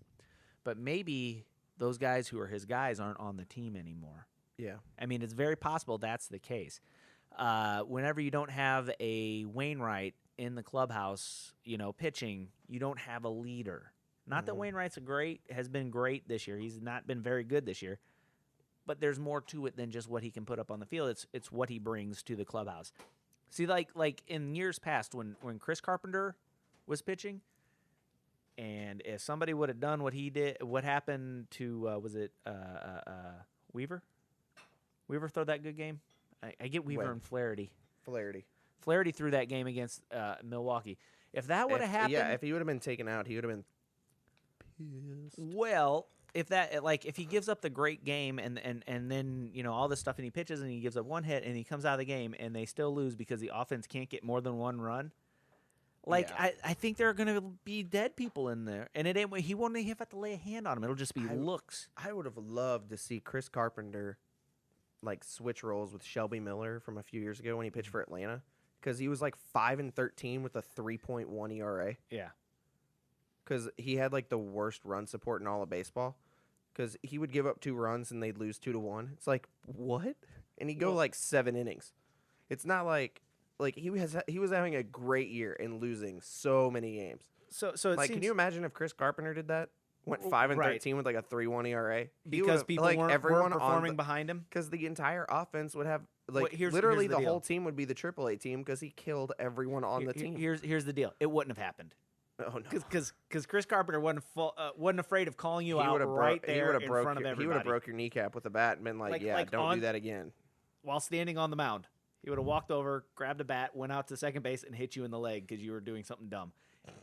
But maybe those guys who are his guys aren't on the team anymore. Yeah. I mean, it's very possible that's the case. Whenever you don't have a Wainwright in the clubhouse, pitching, you don't have a leader. Not that Wainwright's has been great this year. He's not been very good this year. But there's more to it than just what he can put up on the field. It's what he brings to the clubhouse. See, like in years past when Chris Carpenter was pitching, and if somebody would have done what he did, what happened to was it Weaver? Weaver throw that good game? I get Weaver and Flaherty. Flaherty threw that game against Milwaukee. If that would have happened, if he would have been taken out, he would have been pissed. Well, if he gives up the great game and then all this stuff and he pitches and he gives up one hit and he comes out of the game and they still lose because the offense can't get more than one run. I think there are going to be dead people in there, and he won't even have to lay a hand on him. It'll just be looks. I would have loved to see Chris Carpenter switch roles with Shelby Miller from a few years ago when he pitched for Atlanta, because he was 5-13 with a 3.1 ERA. Yeah, because he had the worst run support in all of baseball. Because he would give up 2 runs and they'd lose 2-1. It's like, what? And he'd go 7 innings. It's not like he was having a great year and losing so many games. So can you imagine if Chris Carpenter did that? Went 5-13 with a 3.1 ERA because people weren't performing behind him. Because the entire offense would have here's literally the whole team would be the AAA team because he killed everyone on the team. Here's the deal: it wouldn't have happened. Oh no! Because Chris Carpenter wasn't afraid of calling you out right there in front of everybody. He would have broke your kneecap with a bat and been don't do that again. While standing on the mound, he would have walked over, grabbed a bat, went out to second base, and hit you in the leg because you were doing something dumb.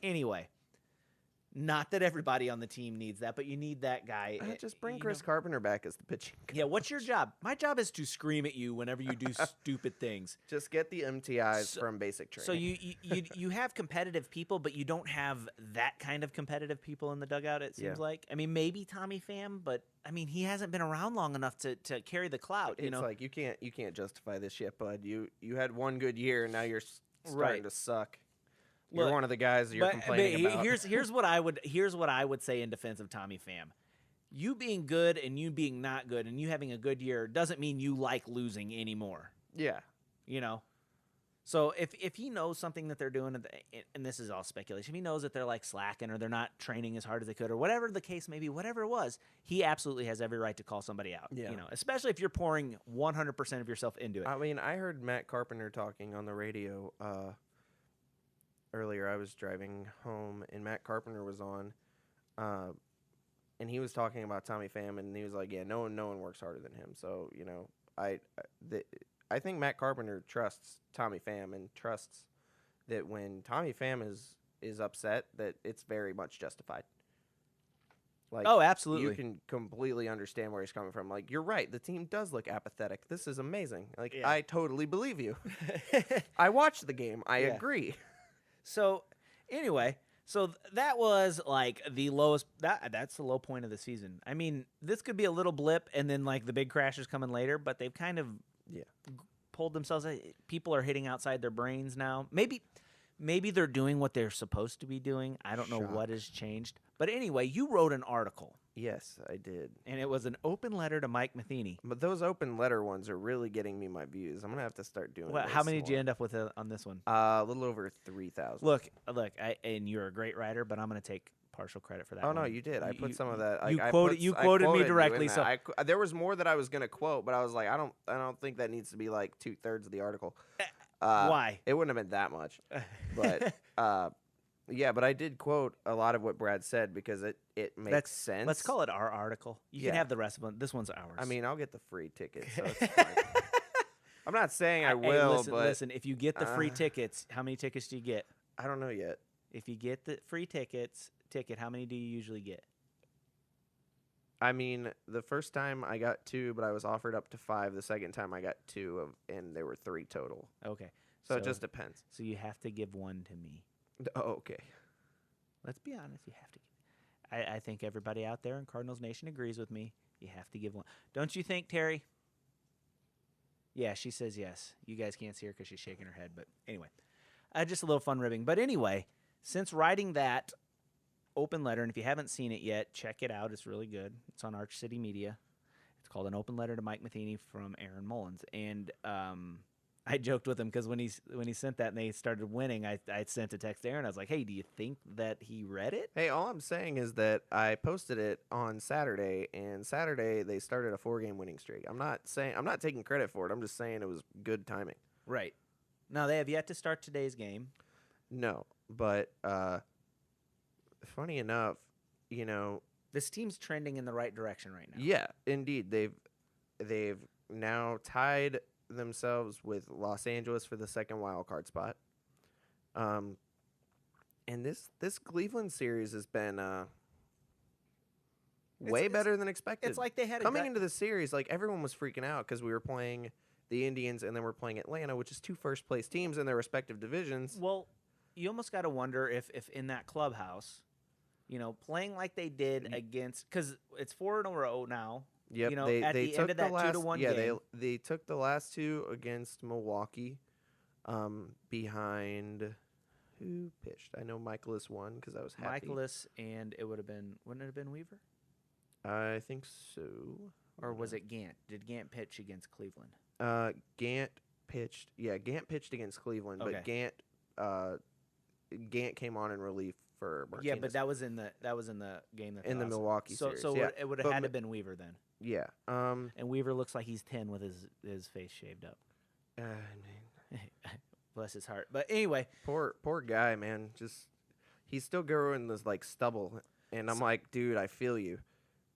Anyway, Not that everybody on the team needs that, but you need that guy. Just bring you Chris know? Carpenter back as the pitching coach. Yeah, what's your job? My job is to scream at you whenever you do stupid things. Just get the MTIs from basic training. So you have competitive people, but you don't have that kind of competitive people in the dugout, it seems like. I mean, maybe Tommy Pham, but I mean, he hasn't been around long enough to carry the clout. It's like you can't justify this yet, bud. You had one good year, and now you're starting to suck. You're one of the guys you're complaining about. Here's what I would say in defense of Tommy Pham. You being good and you being not good and you having a good year doesn't mean you like losing anymore. Yeah. You know? So if he knows something that they're doing, and this is all speculation, if he knows that they're like slacking or they're not training as hard as they could or whatever the case may be, whatever it was, he absolutely has every right to call somebody out. Yeah. You know, especially if you're pouring 100% of yourself into it. I mean, I heard Matt Carpenter talking on the radio earlier. I was driving home, and Matt Carpenter was on, and he was talking about Tommy Pham, and he was like, "Yeah, no one works harder than him." So, you know, I think Matt Carpenter trusts Tommy Pham and trusts that when Tommy Pham is upset, that it's very much justified. Like, oh, absolutely. You can completely understand where he's coming from. Like, you're right. The team does look apathetic. This is amazing. Like, I totally believe you. I watched the game. I agree. So, anyway, that was like the lowest. That's the low point of the season. I mean, this could be a little blip, and then like the big crash is coming later. But they've kind of pulled themselves. People are hitting outside their brains now. Maybe they're doing what they're supposed to be doing. I don't know what has changed. But anyway, you wrote an article. Yes, I did. And it was an open letter to Mike Matheny. But those open letter ones are really getting me my views. I'm going to have to start doing those. How many did you end up with on this one? A little over 3,000. Look, and you're a great writer, but I'm going to take partial credit for that. Oh, one. no, you did. I put some of that. You quoted me directly. So there was more that I was going to quote, but I was like, I don't think that needs to be like 2/3 of the article. Why? It wouldn't have been that much. But yeah, but I did quote a lot of what Brad said because it makes sense. Let's call it our article. You can have the rest of it. This one's ours. I mean, I'll get the free tickets. So it's fine. I'm not saying I will, but listen, if you get the free tickets, how many tickets do you get? I don't know yet. If you get the free ticket, how many do you usually get? I mean, the first time I got 2, but I was offered up to 5. The second time I got 2, and there were 3 total. Okay. So it just depends. So you have to give one to me. Oh, okay. Let's be honest. You have to give. I think everybody out there in Cardinals Nation agrees with me. You have to give one. Don't you think, Terry? Yeah, she says yes. You guys can't see her because she's shaking her head. But anyway, just a little fun ribbing. But anyway, since writing that open letter, and if you haven't seen it yet, check it out. It's really good. It's on Arch City Media. It's called An Open Letter to Mike Matheny from Aaron Mullins. And I joked with him because when he sent that and they started winning, I sent a text to Aaron. I was like, hey, do you think that he read it? Hey, all I'm saying is that I posted it on Saturday, and Saturday they started a 4-game winning streak. I'm not taking credit for it. I'm just saying it was good timing. Right. Now, they have yet to start today's game. No, but funny enough, you know, this team's trending in the right direction right now. Yeah, indeed. They've now tied themselves with Los Angeles for the second wild card spot. And this Cleveland series has been way better than expected. It's like they had coming into the series, like everyone was freaking out because we were playing the Indians and then we're playing Atlanta, which is 2 first-place teams in their respective divisions. Well, you almost got to wonder if in that clubhouse, you know, playing like they did against, because it's 4 in a row now. Yep, you know, they at the took end of that last, 2-1 yeah, game. they took the last 2 against Milwaukee, behind who pitched. I know Michaelis won because I was happy. Michaelis, and wouldn't it have been Weaver? I think so. Or was it Gant? Did Gant pitch against Cleveland? Gant pitched. Yeah, Gant pitched against Cleveland, but Gant came on in relief for Martinez. Yeah, but that was in the game that in the Milwaukee series. So yeah. it would have had to have been Weaver then. Yeah. And Weaver looks like he's 10 with his face shaved up. Bless his heart. But anyway, poor guy, man. Just he's still growing this like stubble, and I'm like, dude, I feel you,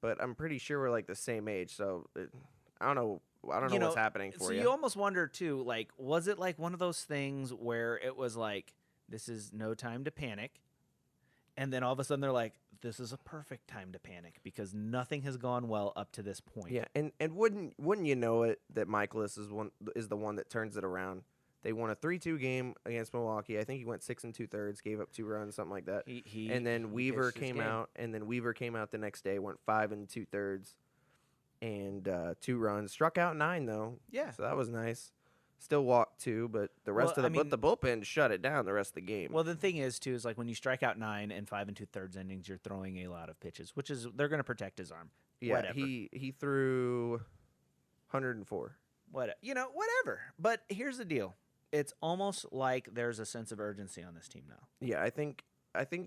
but I'm pretty sure we're like the same age, so I don't know. I don't know what's happening for you. So you almost wonder too, like, was it like one of those things where it was like, this is no time to panic, And then all of a sudden they're like, this is a perfect time to panic because nothing has gone well up to this point. Yeah, and wouldn't you know it that Michaelis is the one that turns it around. They won a 3-2 game against Milwaukee. I think he went 6 2/3, gave up 2 runs, something like that. And then Weaver came out, the next day, went 5 2/3 and 2 runs. Struck out 9 though. Yeah. So that was nice. Still walked 2, but the rest of the bullpen shut it down the rest of the game. Well, the thing is too is like when you strike out 9 and 5 2/3 innings, you're throwing a lot of pitches, which is they're going to protect his arm. Yeah, Whatever. he threw 104. Whatever. But here's the deal. It's almost like there's a sense of urgency on this team now. Yeah, I think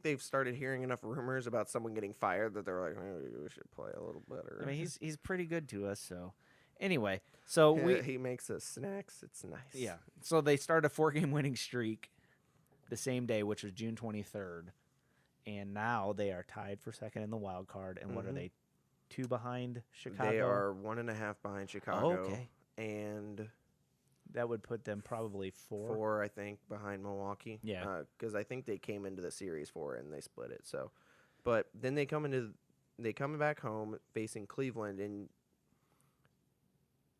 they've started hearing enough rumors about someone getting fired that they're like, maybe we should play a little better. I mean, he's pretty good to us. So anyway, so he makes us snacks. It's nice. Yeah. So they started a 4-game winning streak the same day, which was June 23rd, and now they are tied for second in the wild card. And what are they? 2 behind Chicago. They are 1.5 behind Chicago. Oh, okay. And that would put them probably 4. 4, I think, behind Milwaukee. Yeah. Because I think they came into the series 4 and they split it. So, but then they come back home facing Cleveland, and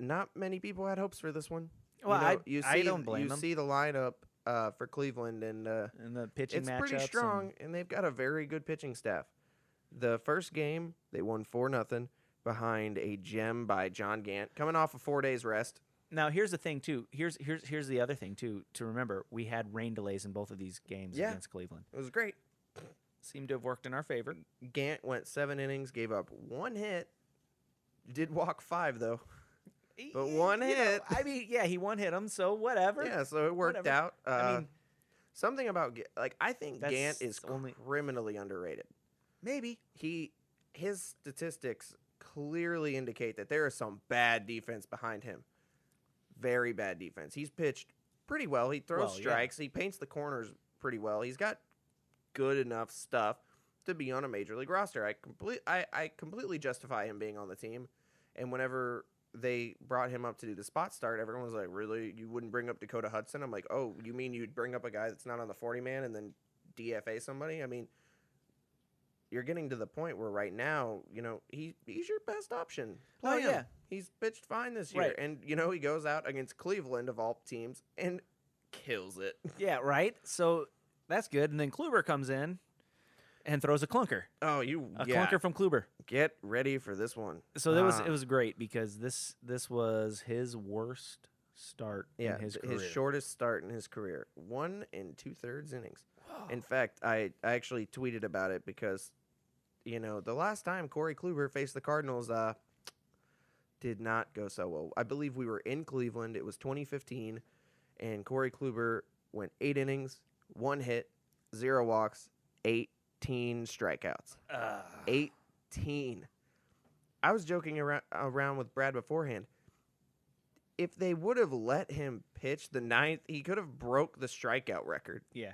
not many people had hopes for this one. Well, I don't blame them. You see the lineup for Cleveland, and the pitching it's matchups pretty strong, and they've got a very good pitching staff. The first game, they won 4-0 behind a gem by John Gant, coming off of 4 days rest. Now, here's the thing, too. Here's the other thing, too, to remember. We had rain delays in both of these games against Cleveland. It was great. Seemed to have worked in our favor. Gant went 7 innings, gave up 1 hit. Did walk 5, though. But 1 hit. He one-hit him, so whatever. Yeah, so it worked out. Something about I think That's Gant is criminally underrated. Maybe. His statistics clearly indicate that there is some bad defense behind him. Very bad defense. He's pitched pretty well. He throws strikes. He paints the corners pretty well. He's got good enough stuff to be on a major league roster. I completely justify him being on the team. And whenever they brought him up to do the spot start, everyone was like, really? You wouldn't bring up Dakota Hudson? I'm like, oh, you mean you'd bring up a guy that's not on the 40-man and then DFA somebody? I mean, you're getting to the point where right now, he's your best option. Play him. He's pitched fine this year. Right. And, he goes out against Cleveland, of all teams, and kills it. Yeah, right? So that's good. And then Kluber comes in and throws a clunker. Oh, clunker from Kluber. Get ready for this one. So it was great because this was his worst start in his career. His shortest start in his career. 1 2/3 innings. Whoa. In fact, I actually tweeted about it because, the last time Corey Kluber faced the Cardinals did not go so well. I believe we were in Cleveland. It was 2015, and Corey Kluber went 8 innings, 1 hit, 0 walks, 18 strikeouts. 18. I was joking around with Brad beforehand. If they would have let him pitch the 9th, he could have broke the strikeout record. Yeah.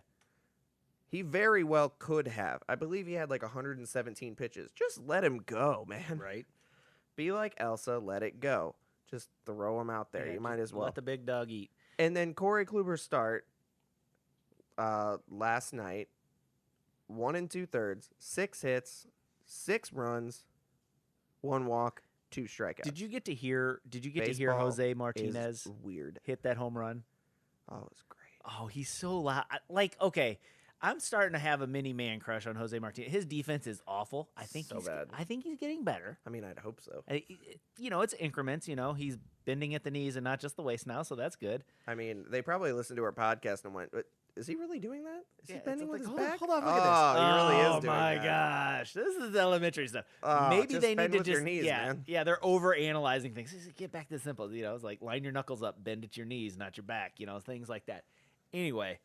He very well could have. I believe he had 117 pitches. Just let him go, man. Right. Be like Elsa, let it go. Just throw him out there. Yeah, you might as well. Let the big dog eat. And then Corey Kluber's start last night, 1 2/3, 6 hits, 6 runs, 1 walk, 2 strikeouts. Did you get to hear Baseball Jose Martinez weird hit that home run? Oh, it was great. Oh, he's so loud. Okay, I'm starting to have a mini man crush on Jose Martinez. His defense is awful. I think he's getting better. I mean, I'd hope so. It's increments. He's bending at the knees and not just the waist now, so that's good. I mean, they probably listened to our podcast and went, is he really doing that? Is he bending with his back? Hold on, look at this. He really is doing Oh, my that. gosh. This is elementary stuff. Maybe they need to with your knees, man. Yeah, they're over-analyzing things. Just get back to the simple. It's like line your knuckles up, bend at your knees, not your back, things like that. Anyway.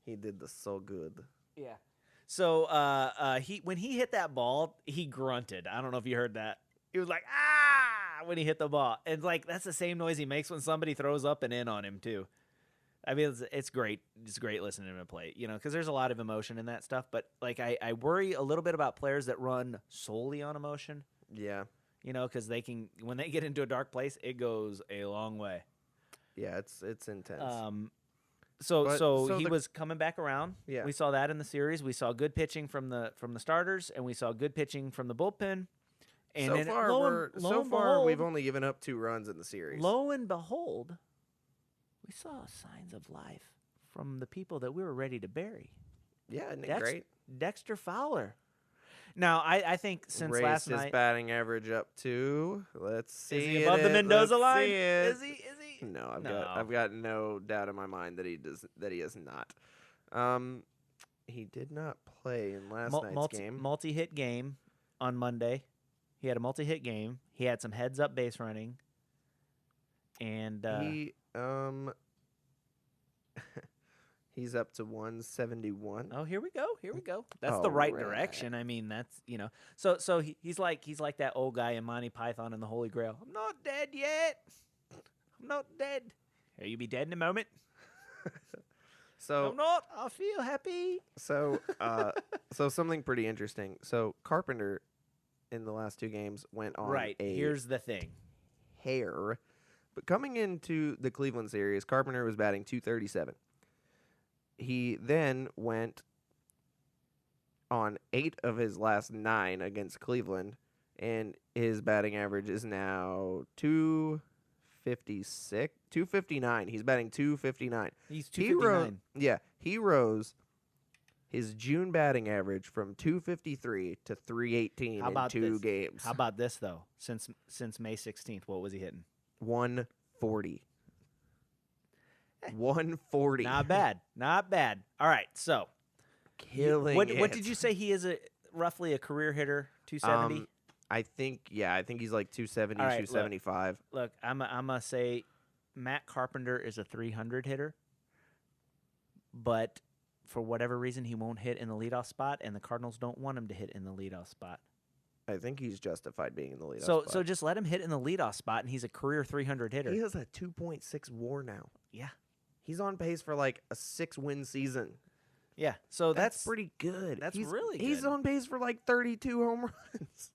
He did this so good. Yeah. So when he hit that ball, he grunted. I don't know if you heard that. He was like, ah, when he hit the ball. And that's the same noise he makes when somebody throws up and in on him too. I mean, it's great. It's great listening to him play, because there's a lot of emotion in that stuff. But I worry a little bit about players that run solely on emotion. Yeah. Because when they get into a dark place, it goes a long way. Yeah, it's intense. So he was coming back around. Yeah. We saw that in the series. We saw good pitching from the starters, and we saw good pitching from the bullpen. And so then far, we've only given up 2 runs in the series. Lo and behold, we saw signs of life from the people that we were ready to bury. Yeah, isn't it great? Dexter Fowler. Now, I think since Raised last his night, batting average up to, let's see, is he above the Mendoza line? Is he? No, I've got no doubt in my mind that he is not. He did not play in last night's game. Multi-hit game on Monday. He had a multi-hit game. He had some heads-up base running, and he's up to 171. Oh, here we go. That's the right direction. I mean, that's So he's like that old guy in Monty Python and the Holy Grail. I'm not dead yet. I'm not dead. You be dead in a moment. So I'm not. I feel happy. So something pretty interesting. So Carpenter, in the last 2 games, went on Here's the thing. Hair, but coming into the Cleveland series, Carpenter was batting .237. He then went on 8 of his last 9 against Cleveland, and his batting average is now 259. He's batting .259. He's 259. He rose his June batting average from .253 to .318 in 2 games. How about this though? Since May 16th, what was he hitting? 140. 140. Not bad. All right, so killing what it. What did you say he is roughly a career hitter? 270. I think he's like 270, right, 275. Look, I'm gonna say Matt Carpenter is a 300 hitter, but for whatever reason he won't hit in the leadoff spot, and the Cardinals don't want him to hit in the leadoff spot. I think he's justified being in the leadoff spot. So just let him hit in the leadoff spot, and he's a career 300 hitter. He has a 2.6 WAR now. Yeah. He's on pace for like a 6-win season. Yeah, so that's pretty good. That's really good. He's on pace for like 32 home runs.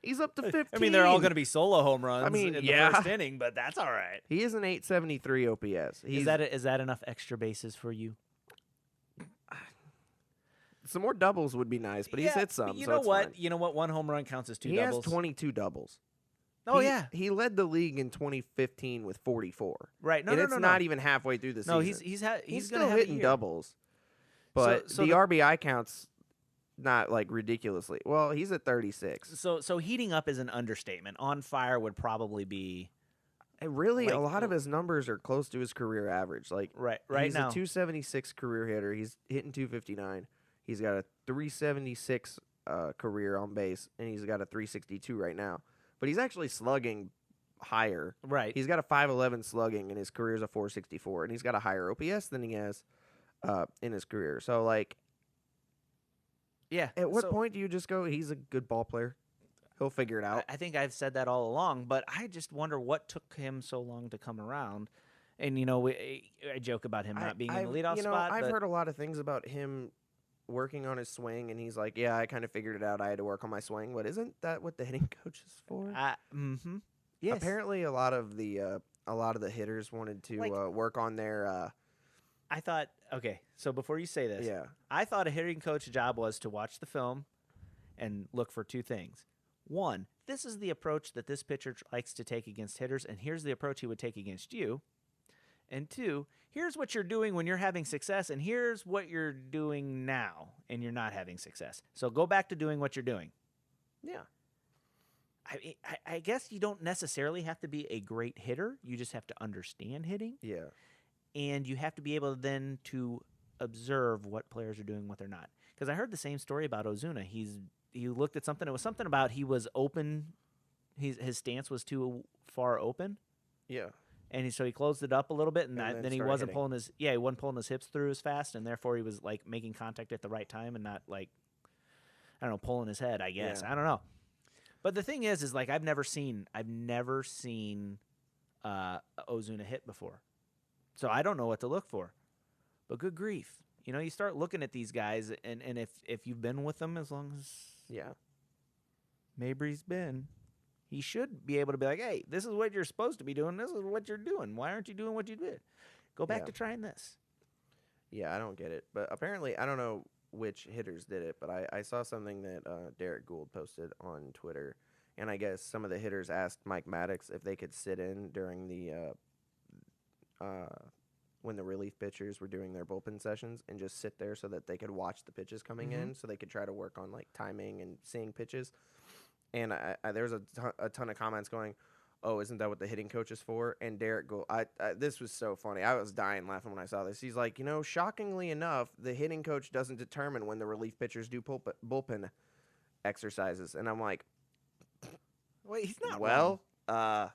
He's up to 15. I mean, they're all going to be solo home runs in the first inning, but that's all right. He is an 873 OPS. Is that enough extra bases for you? Some more doubles would be nice, but he's hit some. You know what? You know what? 1 home run counts as 2 doubles. He has 22 doubles. Oh, yeah. He led the league in 2015 with 44. Right. No, it's not even halfway through the season. No, he's still hitting doubles. But the RBI counts not like ridiculously. Well, he's at 36. So heating up is an understatement. On fire would probably be really a lot of his numbers are close to his career average. Like right he's now. a 276 career hitter. He's hitting 259. He's got a 376 career on base, and he's got a 362 right now. But he's actually slugging higher. Right. He's got a 511 slugging, and his career is a 464, and he's got a higher OPS than he has in his career. So, like, yeah. At what point do you just go, he's a good ball player? He'll figure it out. I think I've said that all along, but I just wonder what took him so long to come around. And, I joke about him not being in the leadoff spot. I've heard a lot of things about him working on his swing, and he's like, I kind of figured it out. I had to work on my swing. But isn't that what the hitting coach is for? Mm-hmm. Yes. Apparently, a lot of the hitters wanted to work on their. I thought, okay, so before you say this, I thought a hitting coach's job was to watch the film and look for 2 things. 1, this is the approach that this pitcher likes to take against hitters, and here's the approach he would take against you. And 2, here's what you're doing when you're having success, and here's what you're doing now, and you're not having success. So go back to doing what you're doing. Yeah. I guess you don't necessarily have to be a great hitter. You just have to understand hitting. Yeah. And you have to be able then to observe what players are doing, what they're not. Because I heard the same story about Ozuna. He looked at something. It was something about he was open. His stance was too far open. Yeah. And so he closed it up a little bit, and then he wasn't hitting. he wasn't pulling his hips through as fast, and therefore he was like making contact at the right time and not like, I don't know, pulling his head. I guess I don't know. But the thing is like I've never seen Ozuna hit before, so I don't know what to look for. But good grief, you start looking at these guys, and if you've been with them as long as Mabry's been. He should be able to be like, hey, this is what you're supposed to be doing. This is what you're doing. Why aren't you doing what you did? Go back Yeah. to trying this. Yeah, I don't get it. But apparently, I don't know which hitters did it, but I saw something that Derek Gould posted on Twitter. And I guess some of the hitters asked Mike Maddox if they could sit in during the when the relief pitchers were doing their bullpen sessions and just sit there so that they could watch the pitches coming in, so they could try to work on like timing and seeing pitches. And there's a ton of comments going, "Oh, isn't that what the hitting coach is for?" And Derek Gould, this was so funny. I was dying laughing when I saw this. He's like, shockingly enough, the hitting coach doesn't determine when the relief pitchers do bullpen exercises. And I'm like, Wait, he's not wrong. well,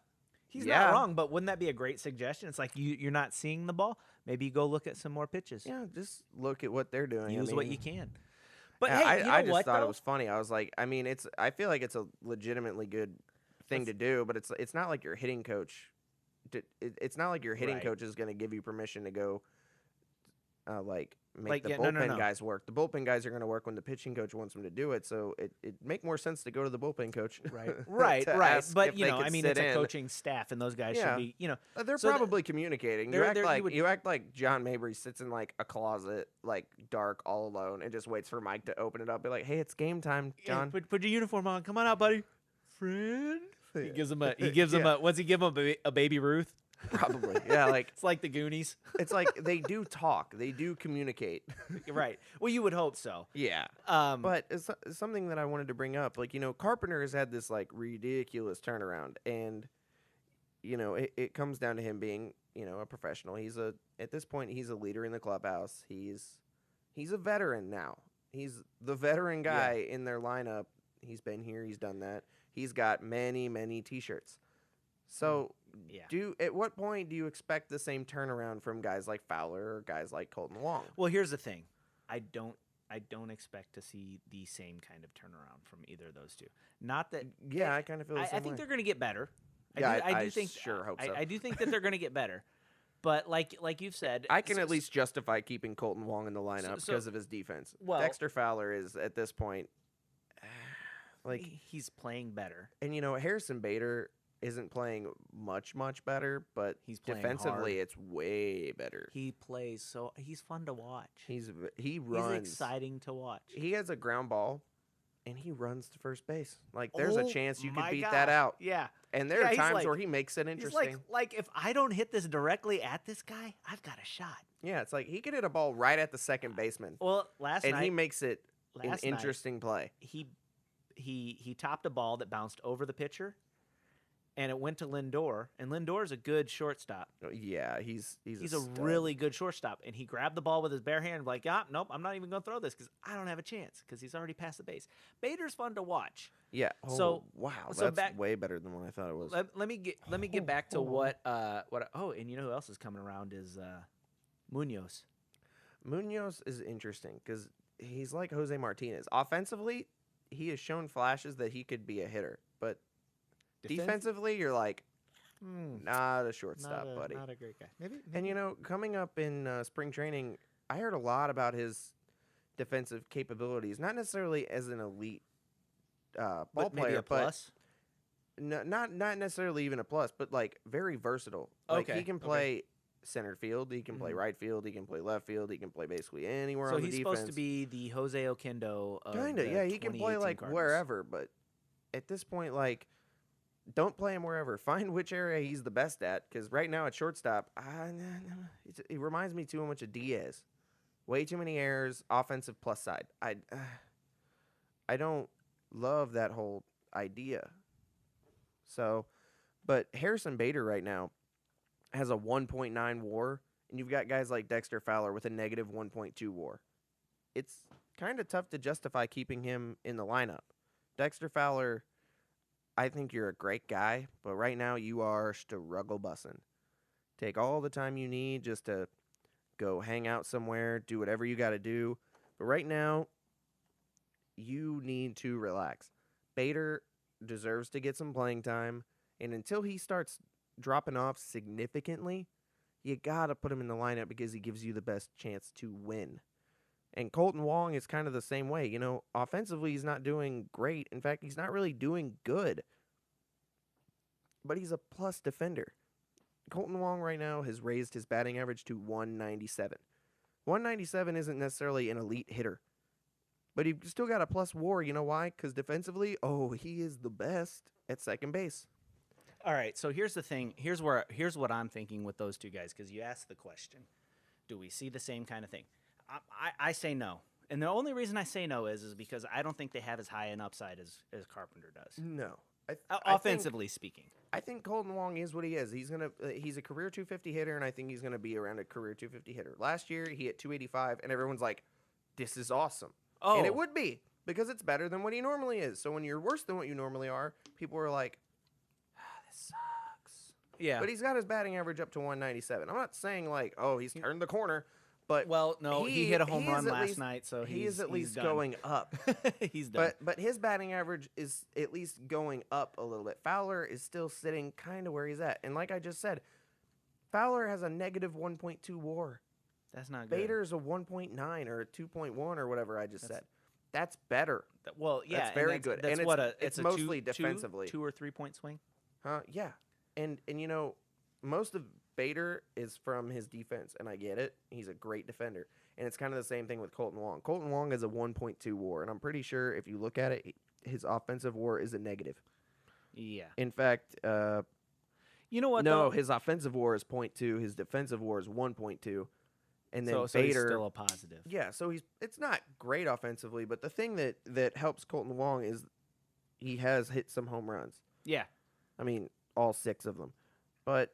He's yeah. not wrong, but wouldn't that be a great suggestion? It's like you're not seeing the ball. Maybe you go look at some more pitches. Yeah, just look at what they're doing. Use I what mean, you can. But yeah, hey, you know I just what, thought though? it was funny. I was like, I mean, I feel like it's a legitimately good thing to do, but it's not like your hitting coach. It's not like your hitting Right. coach is going to give you permission to go, make the yeah, bullpen no. guys work. The bullpen guys are going to work when the pitching coach wants them to do it. So it make more sense to go to the bullpen coach. Right. to Right. ask But if you they know, could I mean, sit it's a in. coaching staff, and those guys Yeah. should be, They're so probably communicating. you act like John Mabry sits in like a closet, like dark, all alone, and just waits for Mike to open it up. Be like, "Hey, it's game time, John." Put your uniform on. Come on out, buddy. Friend. He gives him a. Yeah. What's he give him? A baby Ruth. Probably, yeah. Like It's like the Goonies. it's like they do talk, they do communicate. Right. Well, you would hope so. Yeah. But But it's something that I wanted to bring up. Like, Carpenter has had this like ridiculous turnaround, and it comes down to him being, a professional. At this point he's a leader in the clubhouse. He's a veteran now. He's the veteran guy in their lineup. He's been here, he's done that. He's got many, many t-shirts. So, yeah. at what point do you expect the same turnaround from guys like Fowler or guys like Colton Wong? Well, here's the thing. I don't expect to see the same kind of turnaround from either of those two. Not that. Yeah, I kind of feel the same I think way. they're going to get better. Yeah, I I think. sure hope so. I do think that they're going to get better. But like you've said, I can at least justify keeping Colton Wong in the lineup So- because of his defense. well- Dexter Fowler is, at this point, like, he's playing better. and Harrison Bader isn't playing much better, but He's playing defensively hard. it's way better. He plays so he's fun to watch. He He's runs. exciting to watch. He has a ground ball, and he runs to first base. Like, there's a Oh chance you could my beat gosh. that out. Yeah. And there Yeah, are he's times like- where he makes it He's interesting. like if I don't hit this directly at this guy, I've got a shot. Yeah, it's like he could hit a ball right at the second baseman, Well, last and night he makes it an last night, interesting play. he topped a ball that bounced over the pitcher, and it went to Lindor. And Lindor's a good shortstop. Yeah, he's He's a a stud. really good shortstop, and he grabbed the ball with his bare hand, like, nope, I'm not even going to throw this because I don't have a chance because he's already past the base. Bader's fun to watch. Yeah. Oh, So- wow, so that's back- way better than what I thought it was. Let me get back to what. Oh, and you know who else is coming around is Munoz. Munoz is interesting because he's like Jose Martinez. Offensively, he has shown flashes that he could be a hitter, but defensively, you're like, not a shortstop, buddy. Not a great guy. Maybe. And coming up in spring training, I heard a lot about his defensive capabilities. Not necessarily as an elite ball but maybe player, a plus. but not necessarily even a plus, but like very versatile. Like Okay, he can okay. play center field, he can play Mhm. right field, he can play left field, he can play basically anywhere So on the he's defense. supposed to be the Jose Oquendo of Kinda, the yeah. He can play 2018 like Cardinals. wherever, but at this point, like, don't play him wherever. Find which area he's the best at, because right now at shortstop, it reminds me too much of Diaz. Way too many errors, offensive plus side. I don't love that whole idea. So, but Harrison Bader right now has a 1.9 WAR, and you've got guys like Dexter Fowler with a negative 1.2 WAR. It's kind of tough to justify keeping him in the lineup. Dexter Fowler, I think you're a great guy, but right now you are struggle bussin'. Take all the time you need just to go hang out somewhere, do whatever you got to do. But right now, you need to relax. Bader deserves to get some playing time, and until he starts dropping off significantly, you got to put him in the lineup because he gives you the best chance to win. And Colton Wong is kind of the same way. Offensively, he's not doing great. In fact, he's not really doing good. But he's a plus defender. Colton Wong right now has raised his batting average to 197. 197 isn't necessarily an elite hitter, but he still got a plus WAR. You know why? Because defensively, he is the best at second base. All right, so here's the thing. Here's what I'm thinking with those two guys, because you asked the question, do we see the same kind of thing? I say no. And the only reason I say no is because I don't think they have as high an upside as Carpenter does. No. Offensively speaking. I think Colton Wong is what he is. He's a career 250 hitter, and I think he's gonna be around a career 250 hitter. Last year he hit 285, and everyone's like, "This is awesome." Oh, and it would be because it's better than what he normally is. So when you're worse than what you normally are, people are like, "This sucks." yeah. But he's got his batting average up to 197. I'm not saying like, he's turned the corner, but no, he hit a home run last night, so he is at least done. going up. He's done. But his batting average is at least going up a little bit. Fowler is still sitting kind of where he's at. And like I just said, Fowler has a negative 1.2 WAR. That's not good. Bader's a 1.9 or a 2.1 or whatever I just said. That's better. Well, yeah. That's very good. That's and it's a mostly defensively. 2 or 3 point swing? Yeah. And most of Bader is from his defense, and I get it. He's a great defender. And it's kind of the same thing with Colton Wong. Colton Wong is a 1.2 WAR, and I'm pretty sure if you look at it, his offensive WAR is a negative. Yeah. In fact, you know what? no, though? his offensive WAR is 0.2. His defensive WAR is 1.2. And then so Bader, he's still a positive. Yeah, so it's not great offensively, but the thing that helps Colton Wong is he has hit some home runs. Yeah. I mean, all 6 of them. But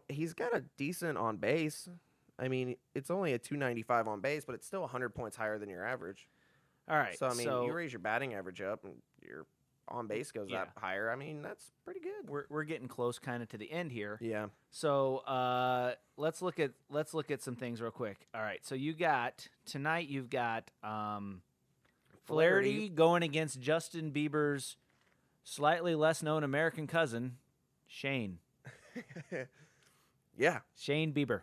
he's got a decent on base. I mean, it's only a 295 on base, but it's still 100 points higher than your average. All right. So, I mean, you raise your batting average up and your on base goes up higher. I mean, that's pretty good. We're getting close kind of to the end here. Yeah. So, let's look at some things real quick. All right. So you've got Flaherty going against Justin Bieber's slightly less known American cousin, Shane. Yeah. Shane Bieber.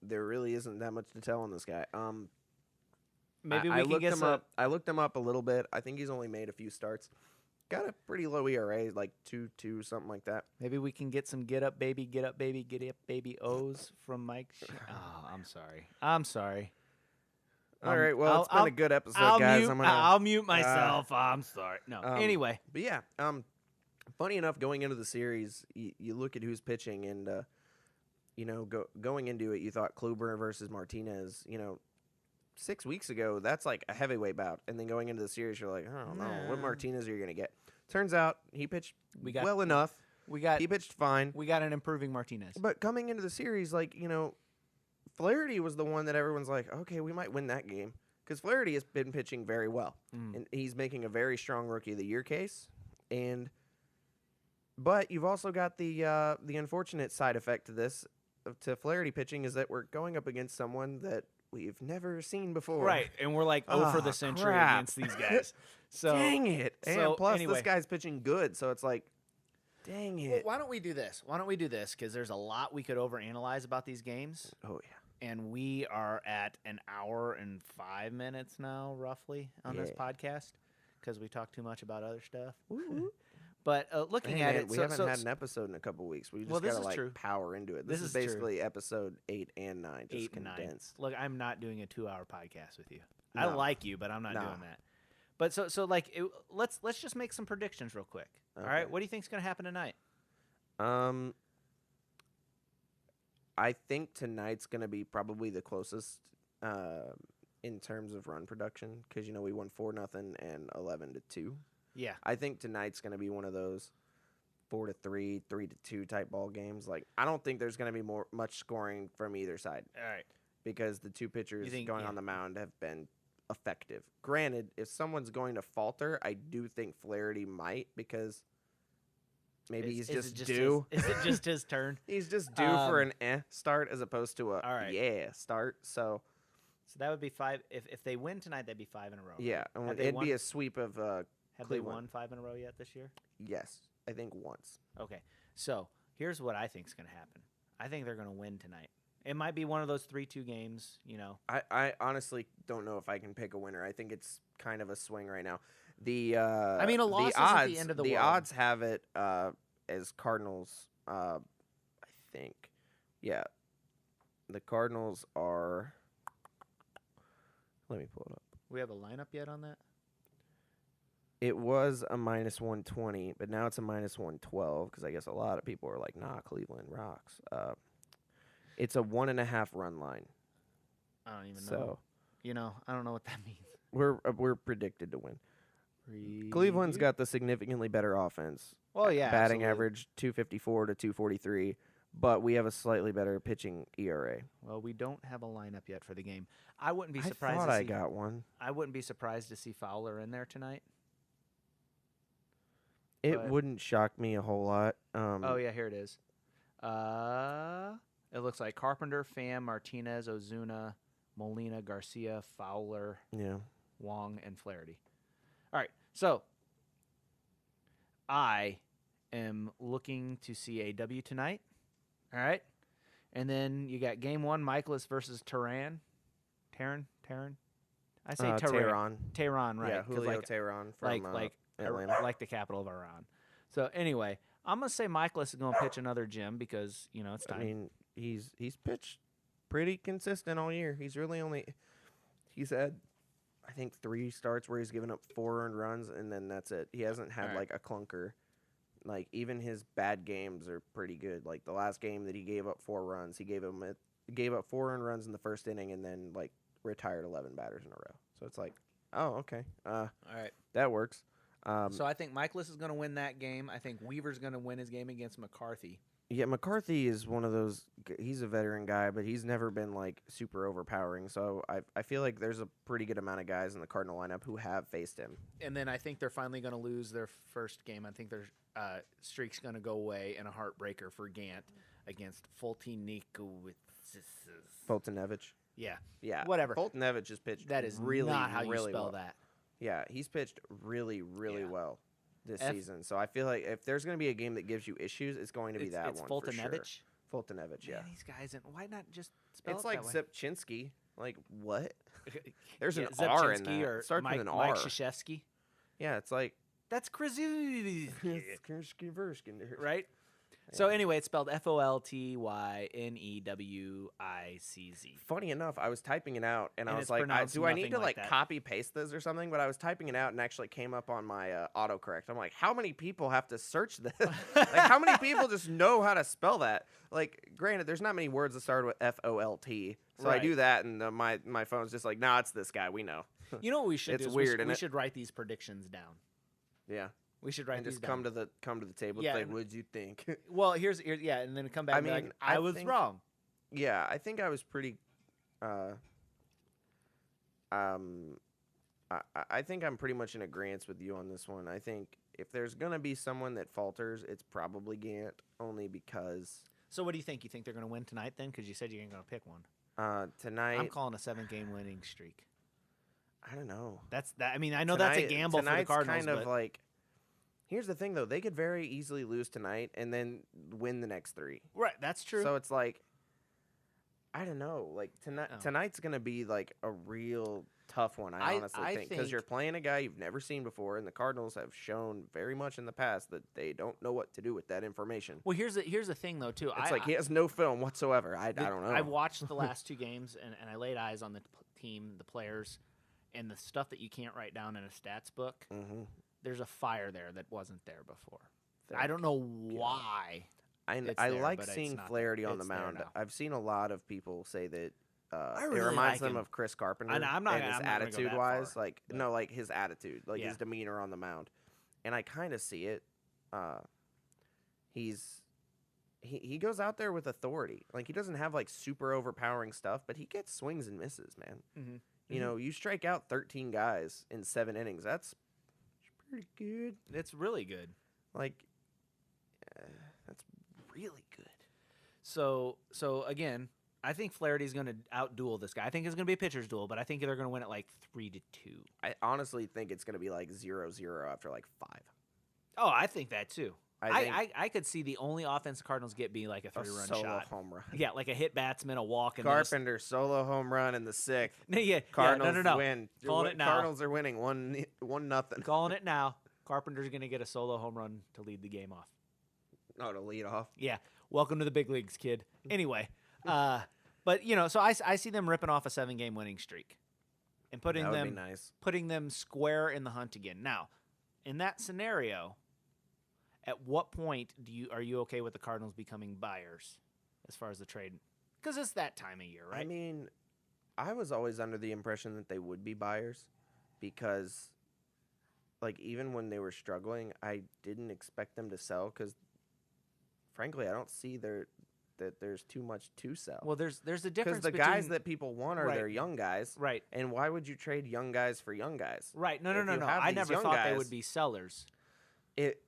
There really isn't that much to tell on this guy. Maybe we can get some. I looked him up a little bit. I think he's only made a few starts. Got a pretty low ERA, like 2.2, something like that. Maybe we can get some get up baby O's from Mike. Oh, I'm sorry. All right, well, it's been a good episode, guys. I'll mute myself. I'm sorry. No. Anyway. But yeah, funny enough, going into the series, you look at who's pitching, and going into it, you thought Kluber versus Martinez. 6 weeks ago, that's like a heavyweight bout, and then going into the series, you're like, I don't know, what Martinez are you gonna get? Turns out he pitched well enough. He pitched fine. We got an improving Martinez. But coming into the series, Flaherty was the one that everyone's like, okay, we might win that game, because Flaherty has been pitching very well, and he's making a very strong Rookie of the Year case, but you've also got the unfortunate side effect to this, to Flaherty pitching, is that we're going up against someone that we've never seen before. Right, and we're like for the century against these guys. So dang it. And plus, anyway. this guy's pitching good, so it's like, dang it. Well, why don't we do this? Because there's a lot we could overanalyze about these games. Oh, yeah. And we are at an hour and 5 minutes now, roughly, on this podcast, because we talk too much about other stuff. But looking at it, we haven't had an episode in a couple weeks. We just gotta power into it. This is basically episode 8 and 9, just condensed. Look, I'm not doing a 2-hour podcast with you. No. I like you, but I'm not doing that. But let's just make some predictions real quick. Okay. All right, what do you think's gonna happen tonight? I think tonight's gonna be probably the closest in terms of run production, because we won 4-0 and 11-2. Yeah, I think tonight's going to be one of those 4-3, 3-2 type ball games. Like, I don't think there's going to be much scoring from either side. All right, because the two pitchers going on the mound have been effective. Granted, if someone's going to falter, I do think Flaherty might, because maybe he's just due. Is it just his turn? He's just due for an start as opposed to a start. So that would be 5. If they win tonight, that'd be 5 in a row. Yeah, it'd be a sweep of. Have they won 5 in a row yet this year? Yes, I think once. Okay, so here's what I think is going to happen. I think they're going to win tonight. It might be one of those 3-2 games, I honestly don't know if I can pick a winner. I think it's kind of a swing right now. A loss isn't the end of the world. The odds have it as Cardinals. I think. Yeah. The Cardinals are. Let me pull it up. We have a lineup yet on that? It was a -120, but now it's a -112 because I guess a lot of people are like, nah, Cleveland rocks. It's a 1.5 run line. I don't even know. So I don't know what that means. we're predicted to win. Cleveland's got the significantly better offense. Oh yeah, batting absolutely. average 254 to 243, but we have a slightly better pitching ERA. Well, we don't have a lineup yet for the game. I wouldn't be surprised. I thought to I see, got one. I wouldn't be surprised to see Fowler in there tonight. It But- wouldn't shock me a whole lot. Oh yeah, here it is. It looks like Carpenter, Pham, Martinez, Ozuna, Molina, Garcia, Fowler, Yeah. Wong, and Flaherty. All right, so I am looking to see a W tonight. All right, and then you got game one, Michaelis versus Tehran. I say Tehran. Tehran, right? Yeah, 'cause Julio like, Tehran from Atlanta. like the capital of Iran. So anyway, I'm gonna say Michaelis is gonna pitch another gym because it's time. I mean, he's pitched pretty consistent all year. He's had I think 3 starts where he's given up 4 earned runs, and then that's it. He hasn't had All right. like a clunker. Like even his bad games are pretty good. Like the last game that he gave up 4 runs, he gave up 4 earned runs in the first inning, and then like retired 11 batters in a row. So it's like, oh okay, All right. that works. So I think Michaelis is gonna win that game. I think Weaver's gonna win his game against McCarthy. Yeah, McCarthy is one of those. He's a veteran guy, but he's never been like super overpowering. So I feel like there's a pretty good amount of guys in the Cardinal lineup who have faced him. And then I think they're finally going to lose their first game. I think their streak's going to go away in a heartbreaker for Gant against Fultonevich. Yeah, Yeah, whatever. Fultonevich has pitched. That is really, not how you really spell well. that. Yeah, he's pitched really, really Yeah. well this season. So I feel like if there's going to be a game that gives you issues, it's going to be that It's one for sure. Fultonevich. Fultonevich, yeah. Man, these guys, and why not just spell It's it like that way? Zepchinski. Like what? There's Yeah, an R in Zepchinski that. or It starts Mike, with an Mike R. Krzyzewski. Yeah, it's like That's crazy, right? right? So anyway, it's spelled Foltynewicz. Funny enough, I was typing it out, and I And was it's like, pronounced do I need nothing to like like that. copy paste this or something? But I was typing it out and actually came up on my autocorrect. I'm like, how many people have to search this? Like, how many people just know how to spell that? Like, granted, there's not many words that start with Folt, so I Right. do that, and my phone's just like, nah, it's this guy. We know. You know what we should It's do? Is weird, we isn't it? should write these predictions down. Yeah, We should write and these just down. come to the table. Yeah, It's like, and- what'd you think? Well, here's yeah, and then come back. I and be mean, like, I I was think- wrong. Yeah, I think I was pretty. I think I'm pretty much in agreement with you on this one. I think if there's gonna be someone that falters, it's probably Gant, only because So what do you think? You think they're going to win tonight then? Because you said you ain't going to pick one. tonight. I'm calling a 7-game winning streak. I don't know. That's that. I mean, I know that's a gamble for the tonight's Cardinals, kind of but like. Here's the thing, though. They could very easily lose tonight and then win the next 3. right, that's true. So it's like, I don't know. Like Oh. tonight's gonna be like a real tough one. I honestly think because you're playing a guy you've never seen before, and the Cardinals have shown very much in the past that they don't know what to do with that information. well, here's the thing though too. It's like he has no film whatsoever. I don't know. I watched the last 2 games and I laid eyes on the team, the players, and the stuff that you can't write down in a stats book. Mm-hmm. There's a fire there that wasn't there before. I don't know why. I it's I there, like but it's seeing not Flaherty there. on the It's there mound. now. I've seen a lot of people say that it really reminds like them him. of Chris Carpenter. And I'm not and gonna- his I'm not gonna go that attitude wise, far, like but- no, like his attitude, like Yeah. his demeanor on the mound, and I kind of see it. He goes out there with authority. Like he doesn't have like super overpowering stuff, but he gets swings and misses, man. Mhm. You know, you strike out 13 guys in 7 innings. That's pretty good. It's really good. Like that's really good. So again, I think Flaherty's going to outduel this guy. I think it's going to be a pitcher's duel, but I think they're going to win it like 3-2. I honestly think it's going to be like 0-0 after like 5. Oh, I think that too. I think I could see the only offense the Cardinals get being like a a 3-run solo shot. home run. Yeah, like a hit batsman, a walk, and then a Carpenter solo home run in the 6th. No, yeah, Cardinals no. win. Calling it now. Cardinals are winning 1-0. Calling it now. Carpenter's going to get a solo home run to lead the game off. Oh, to lead off. Yeah. welcome to the big leagues, kid. Anyway, but so I see them ripping off a 7-game winning streak and putting That would be them nice. putting them square in the hunt again. Now, in that scenario, at what point are you okay with the Cardinals becoming buyers as far as the trade? Because it's that time of year, right? I mean, I was always under the impression that they would be buyers because, like, even when they were struggling, I didn't expect them to sell because, frankly, I don't see that there's too much to sell. Well, there's a difference because the between guys that people want are their young guys, right? And why would you trade young guys for young guys? Right? No. If you have I these never young thought they guys- would be sellers.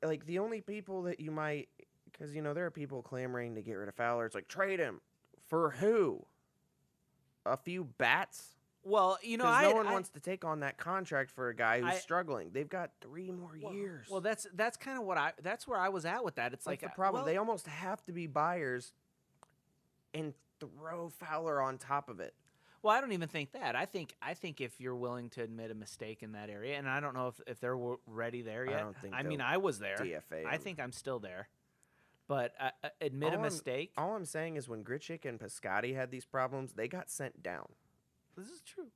Like the only people that you might, because there are people clamoring to get rid of Fowler. It's like trade him for who? A few bats? Well, Because no one wants to take on that contract for a guy who's struggling. They've got 3 more years. Well, that's kind of that's where I was at with that. It's That's like the problem. well, They almost have to be buyers and throw Fowler on top of it. Well, I don't even think that. I think if you're willing to admit a mistake in that area, and I don't know if they're ready there yet. I don't think mean, they'll I was there. DFA I him. think I'm still there. But admit a mistake. All I'm saying is when Grichuk and Piscotty had these problems, they got sent down. This is true.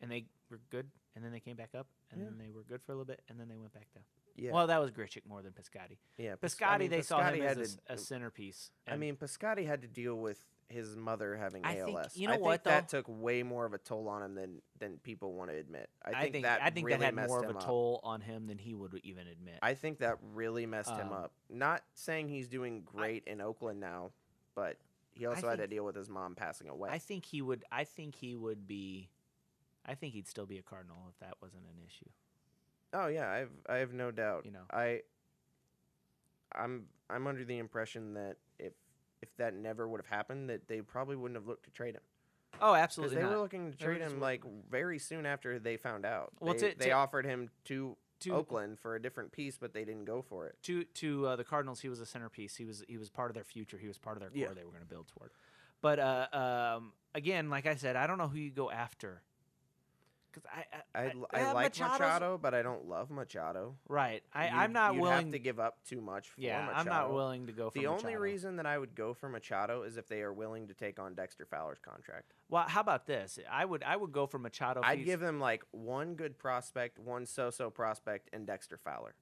And they were good, and then they came back up, and then they were good for a little bit, and then they went back down. Yeah. Well, that was Grichuk more than Piscotty. Yeah. Piscotty, they saw him Piscotty as a centerpiece. I mean, Piscotty had to deal with his mother having I think- ALS. you know I think what, that though? took way more of a toll on him than people want to admit. I think that that really had messed more of him a up. toll on him than he would even admit. I think that really messed him Um, up. Not saying he's doing great in Oakland now, but he also had to think- deal with his mom passing away. I think he would be. I think he'd still be a Cardinal if that wasn't an issue. Oh yeah, I have no doubt. I'm under the impression that if that never would have happened, that they probably wouldn't have looked to trade him. Oh, Because absolutely they not. were looking to They were trade just him wor- like very soon after they found out. Well, They offered him to to- Oakland for a different piece, but they didn't go for it. To the Cardinals, he was a centerpiece. He was part of their future. He was part of their core Yeah. they were going to build toward. But again, like I said, I don't know who you go after. Because I like Machado, but I don't love Machado. Right. You'd I'm not willing have to give up too much for Yeah, Machado. I'm not willing to go for The Machado. only reason that I would go for Machado is if they are willing to take on Dexter Fowler's contract. Well, how about this? I would go for Machado. If I'd he's- give them like one good prospect, one so-so prospect, and Dexter Fowler.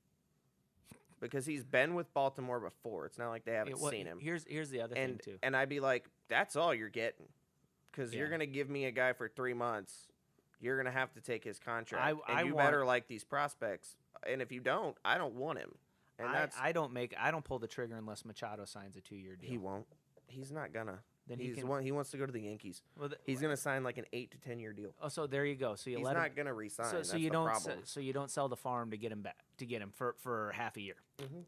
Because he's been with Baltimore before. It's not like they haven't well, seen him. Here's the other thing too. And I'd be like, that's all you're getting. Because you're Yeah. going to give me a guy for 3 months. You're going to have to take his contract. I and you better like these prospects. And if you don't, I don't want him. And I don't pull the trigger unless Machado signs a 2-year deal. he won't. He's not going to. Then He wants to go to the Yankees. Well, He's going to sign like an 8 to 10 year deal. Oh, so there you go. So you He's let not him. going to resign. So That's you the don't. problem. So you don't sell the farm to get him back for half a year. Mhm.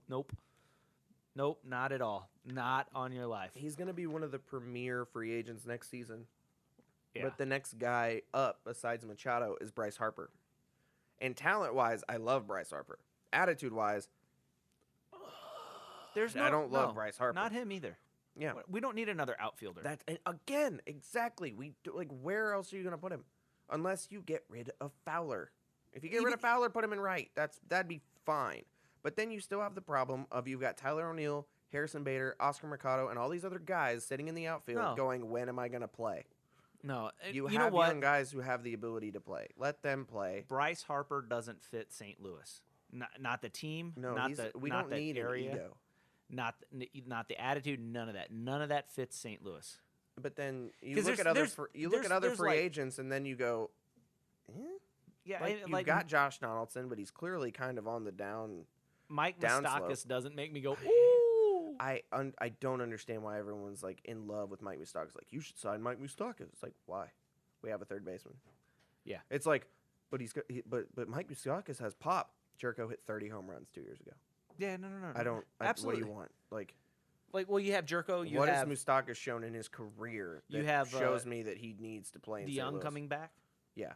Nope, not at all. Not on your life. He's going to be one of the premier free agents next season. Yeah. But the next guy up besides Machado is Bryce Harper. And talent-wise, I love Bryce Harper. Attitude-wise, I don't love Bryce Harper. Not him either. Yeah. We don't need another outfielder. And again, exactly. Where else are you going to put him? Unless you get rid of Fowler. If you get rid of Fowler, put him in right. That'd be fine. But then you still have the problem of you've got Tyler O'Neill, Harrison Bader, Oscar Mercado, and all these other guys sitting in the outfield going, when am I going to play? No, You know have what? young guys who have the ability to play. Let them play. Bryce Harper doesn't fit St. Louis. Not the team. No, not we not don't the need area. an ego. Not the attitude. None of that. None of that fits St. Louis. But then you 'Cause look at other free like- agents, and then you go, Yeah, you've got Josh Donaldson, but he's clearly kind of on the down. Mike down Moustakas slope. doesn't make me go ooh. I don't understand why everyone's like in love with Mike Moustakas. Like, you should sign Mike Moustakas. It's like, why? We have a third baseman. Yeah. It's like, but but Mike Moustakas has pop. Jerko hit 30 home runs 2 years ago. Yeah, no. Absolutely. Absolutely. What do you want? Like, well, you have Jerko. what has Moustakas shown in his career that You have, shows me that he needs to play in St. DeYoung Louis? coming back. Yeah.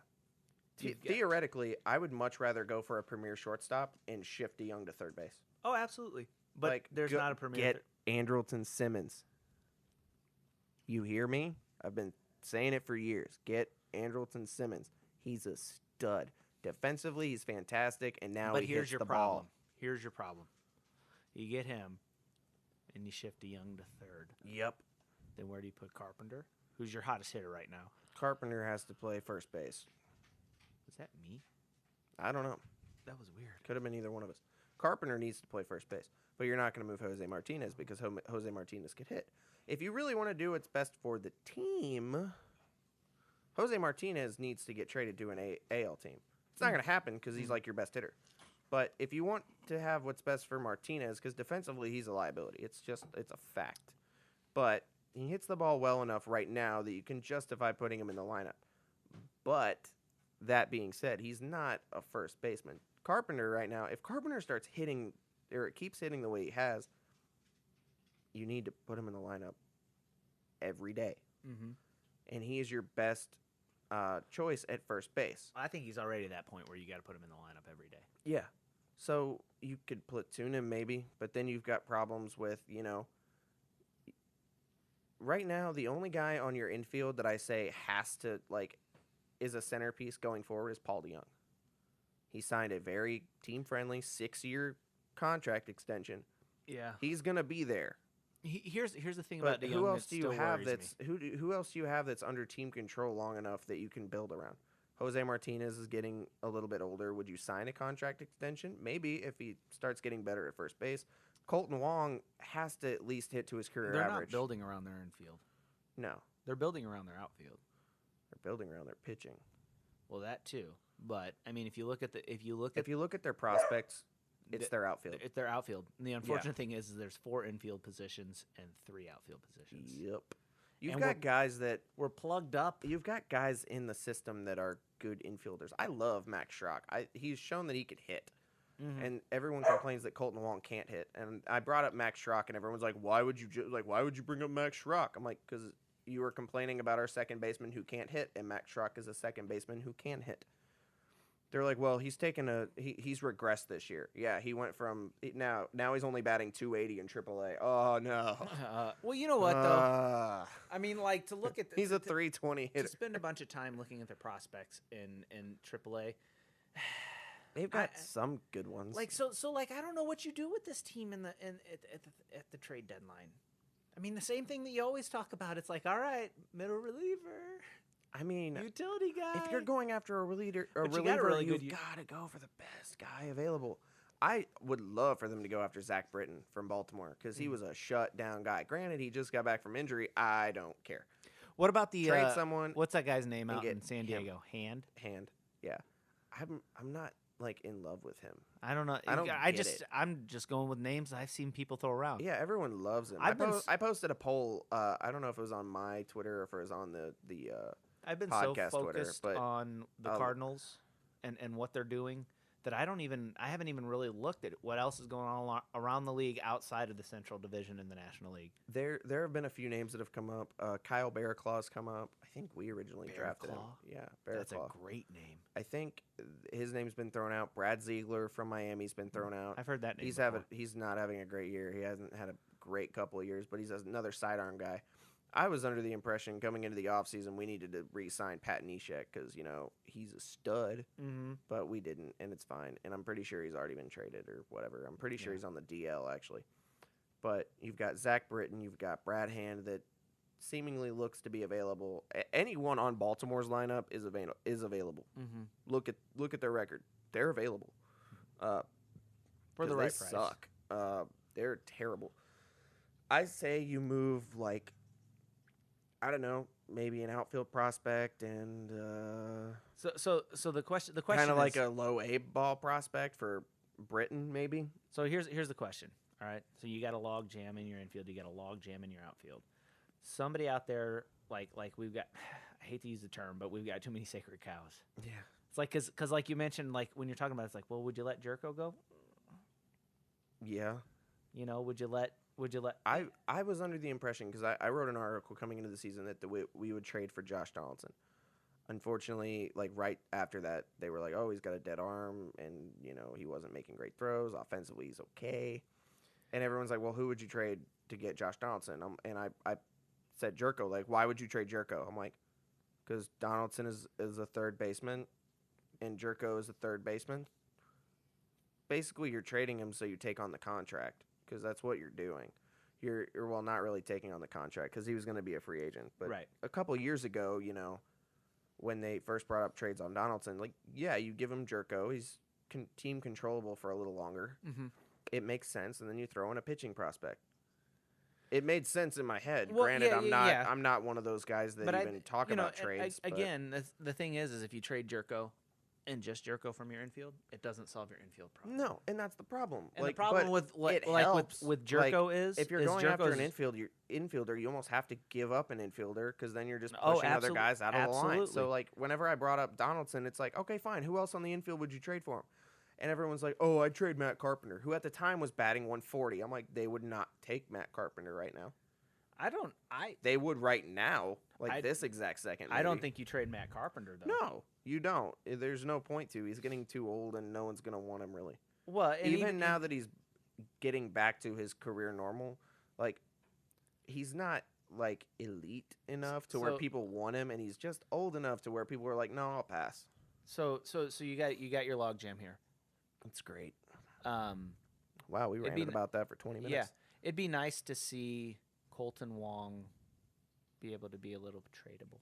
You've got- Theoretically, I would much rather go for a premier shortstop and shift DeYoung to third base. Oh, absolutely. But Like, there's not a premier. Get Andrelton Simmons. You hear me? I've been saying it for years. Get Andrelton Simmons. He's a stud. Defensively, he's fantastic, and now But he here's hits your the problem. ball. Here's your problem. You get him, And you shift DeYoung to third. Yep. Then where do you put Carpenter? Who's your hottest hitter right now? Carpenter has to play first base. Was that me? I don't know. That was weird. Could have been either one of us. Carpenter needs to play first base, but you're not going to move Jose Martinez because Jose Martinez could hit. If you really want to do what's best for the team, Jose Martinez needs to get traded to an AL team. It's not going to happen because he's like your best hitter. But if you want to have what's best for Martinez, because defensively he's a liability, it's a fact. But he hits the ball well enough right now that you can justify putting him in the lineup. But that being said, he's not a first baseman. Carpenter right now, if Carpenter starts hitting or keeps hitting the way he has, you need to put him in the lineup every day. Mm-hmm. And he is your best choice at first base. I think he's already at that point where you got to put him in the lineup every day. Yeah. So you could platoon him maybe, but then you've got problems with, right now the only guy on your infield that I say has to, is a centerpiece going forward is Paul DeYoung. He signed a very team-friendly 6-year contract extension. Yeah. He's going to be there. Here's the thing But about DeYoung. who else do you have me. that's who else do you have that's under team control long enough that you can build around? Jose Martinez is getting a little bit older. Would you sign a contract extension? Maybe if he starts getting better at first base. Colton Wong has to at least hit to his career They're average. not building around their infield. No, They're building around their outfield. they're building around their pitching. Well, that too. But I mean, if you look at their prospects, it's their outfield. It's their outfield. And the unfortunate thing is there's 4 infield positions and 3 outfield positions. Yep. You've And got guys that We're plugged up. You've got guys in the system that are good infielders. I love Max Schrock. He's shown that he could hit. Mm-hmm. And everyone complains that Colton Wong can't hit. And I brought up Max Schrock, and everyone's like, "Why would you bring up Max Schrock?" I'm like, "Because you were complaining about our second baseman who can't hit, and Max Schrock is a second baseman who can hit." They're like, "Well, he's regressed this year. Yeah, he went from now he's only batting .280 in AAA. Oh no." Well, you know what though? I mean, to look at he's a 320 hitter. To spend a bunch of time looking at their prospects in AAA. They've got some good ones. I don't know what you do with this team at the trade deadline. I mean, the same thing that you always talk about. It's like, all right, middle reliever. I mean, utility guy. If you're going after a reliever, you've got to go for the best guy available. I would love for them to go after Zach Britton from Baltimore because he was a shutdown guy. Granted, he just got back from injury. I don't care. What about the trade someone? What's that guy's name out in San Diego? Hand. Yeah, I'm not in love with him. I don't know. I'm just going with names I've seen people throw around. Yeah, everyone loves him. I posted a poll. I don't know if it was on my Twitter or if it was on the I've been podcast so focused Twitter, on the Cardinals and what they're doing that I haven't even really looked at what else is going on around the league outside of the Central Division in the National League. There have been a few names that have come up. Kyle Bearclaw's come up. I think we originally drafted him. Yeah, Bearclaw. That's a great name. I think his name's been thrown out. Brad Ziegler from Miami's been thrown out. I've heard that name. He's not having a great year. He hasn't had a great couple of years, but he's another sidearm guy. I was under the impression coming into the offseason we needed to re-sign Pat Neshek because, he's a stud, but we didn't, and it's fine. And I'm pretty sure he's already been traded or whatever. I'm pretty sure he's on the DL, actually. But you've got Zach Britton, you've got Brad Hand that seemingly looks to be available. Anyone on Baltimore's lineup is available. Mm-hmm. Look at their record. They're available. For the right price. They suck. They're terrible. I say you move I don't know, maybe an outfield prospect and so the question kind of like is, a low A ball prospect for Britain, maybe. So here's the question. All right, so you got a log jam in your infield, you got a log jam in your outfield. Somebody out there like we've got, I hate to use the term, but we've got too many sacred cows. Yeah, it's like because like you mentioned, like when you're talking about it, it's like, well, would you let Jerko go? Yeah, would you let? I was under the impression because I wrote an article coming into the season that we would trade for Josh Donaldson. Unfortunately, right after that, they were like, "Oh, he's got a dead arm, and he wasn't making great throws. Offensively, he's okay." And everyone's like, "Well, who would you trade to get Josh Donaldson?" And I said Jerko. Like, why would you trade Jerko? I'm like, because Donaldson is a third baseman, and Jerko is a third baseman. Basically, you're trading him so you take on the contract. Because that's what you're doing. you're well, not really taking on the contract because he was going to be a free agent. But Right. a couple years ago, when they first brought up trades on Donaldson, like, yeah, you give him Jerko. He's team controllable for a little longer. Mm-hmm. It makes sense, and then you throw in a pitching prospect. It made sense in my head. Well, Granted, yeah, I'm not one of those guys that even talk about trades. Again, the thing is if you trade Jerko and just Jerko from your infield, it doesn't solve your infield problem. No, and that's the problem. And the problem with Jerko is if you're going after an Jerko's- infielder, you almost have to give up an infielder because then you're just pushing other guys out of the line. So like whenever I brought up Donaldson, it's like, okay, fine. Who else on the infield would you trade for him? And everyone's like, oh, I'd trade Matt Carpenter, who at the time was batting 140. I'm like, they would not take Matt Carpenter right now. They would right now, this exact second. Maybe. I don't think you trade Matt Carpenter though. No, you don't. There's no point to. He's getting too old, and no one's gonna want him really. Well, even now that he's getting back to his career normal, like he's not like elite enough to where people want him, and he's just old enough to where people are like, no, I'll pass. So you got your logjam here. That's great. Wow, we ran about that for 20 minutes. Yeah, it'd be nice to see Colton Wong be able to be a little tradable.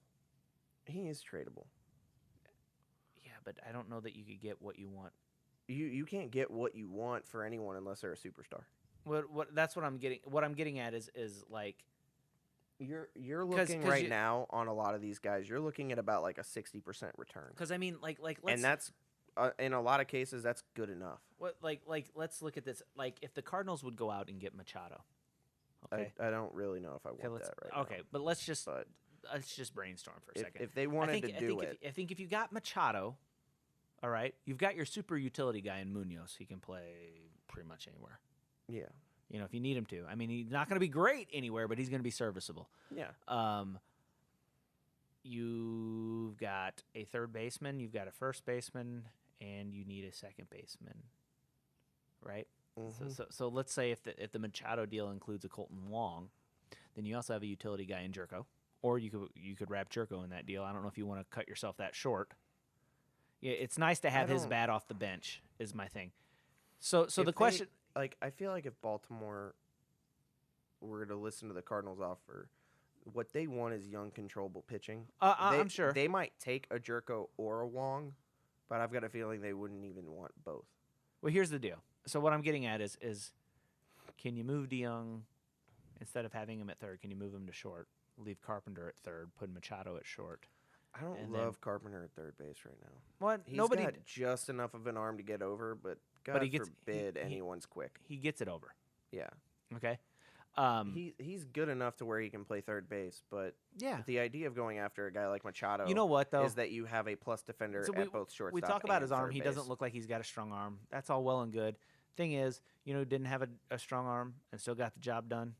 He is tradable. Yeah, but I don't know that you could get what you want. You can't get what you want for anyone unless they're a superstar. What that's what I'm getting. What I'm getting at is like you're looking right now on a lot of these guys. You're looking at about like a 60% return. Because I mean, let's, and that's in a lot of cases that's good enough. What let's look at this. Like if the Cardinals would go out and get Machado. Okay. I don't really know if I want that right now. Okay, but let's just brainstorm for a second. If they wanted to do it. I think if you got Machado, all right, you've got your super utility guy in Munoz. He can play pretty much anywhere. Yeah. If you need him to. I mean, he's not going to be great anywhere, but he's going to be serviceable. Yeah. You've got a third baseman, you've got a first baseman, and you need a second baseman, right? Mm-hmm. So let's say if the Machado deal includes a Colton Wong, then you also have a utility guy in Jerko, or you could wrap Jerko in that deal. I don't know if you want to cut yourself that short. Yeah, it's nice to have his bat off the bench is my thing. So the question, I feel like if Baltimore were to listen to the Cardinals offer, what they want is young, controllable pitching. I'm sure they might take a Jerko or a Wong, but I've got a feeling they wouldn't even want both. Well, here's the deal. So what I'm getting at is can you move DeYoung instead of having him at third? Can you move him to short? Leave Carpenter at third. Put Machado at short. I don't love Carpenter at third base right now. What? He's got just enough of an arm to get over, but God forbid anyone's quick. He gets it over. Yeah. Okay. He's good enough to where he can play third base, but yeah, the idea of going after a guy like Machado, you know what though, is that you have a plus defender at both shortstop. We talk about his arm. He base. Doesn't look like he's got a strong arm. That's all well and good. Thing is, didn't have a strong arm and still got the job done.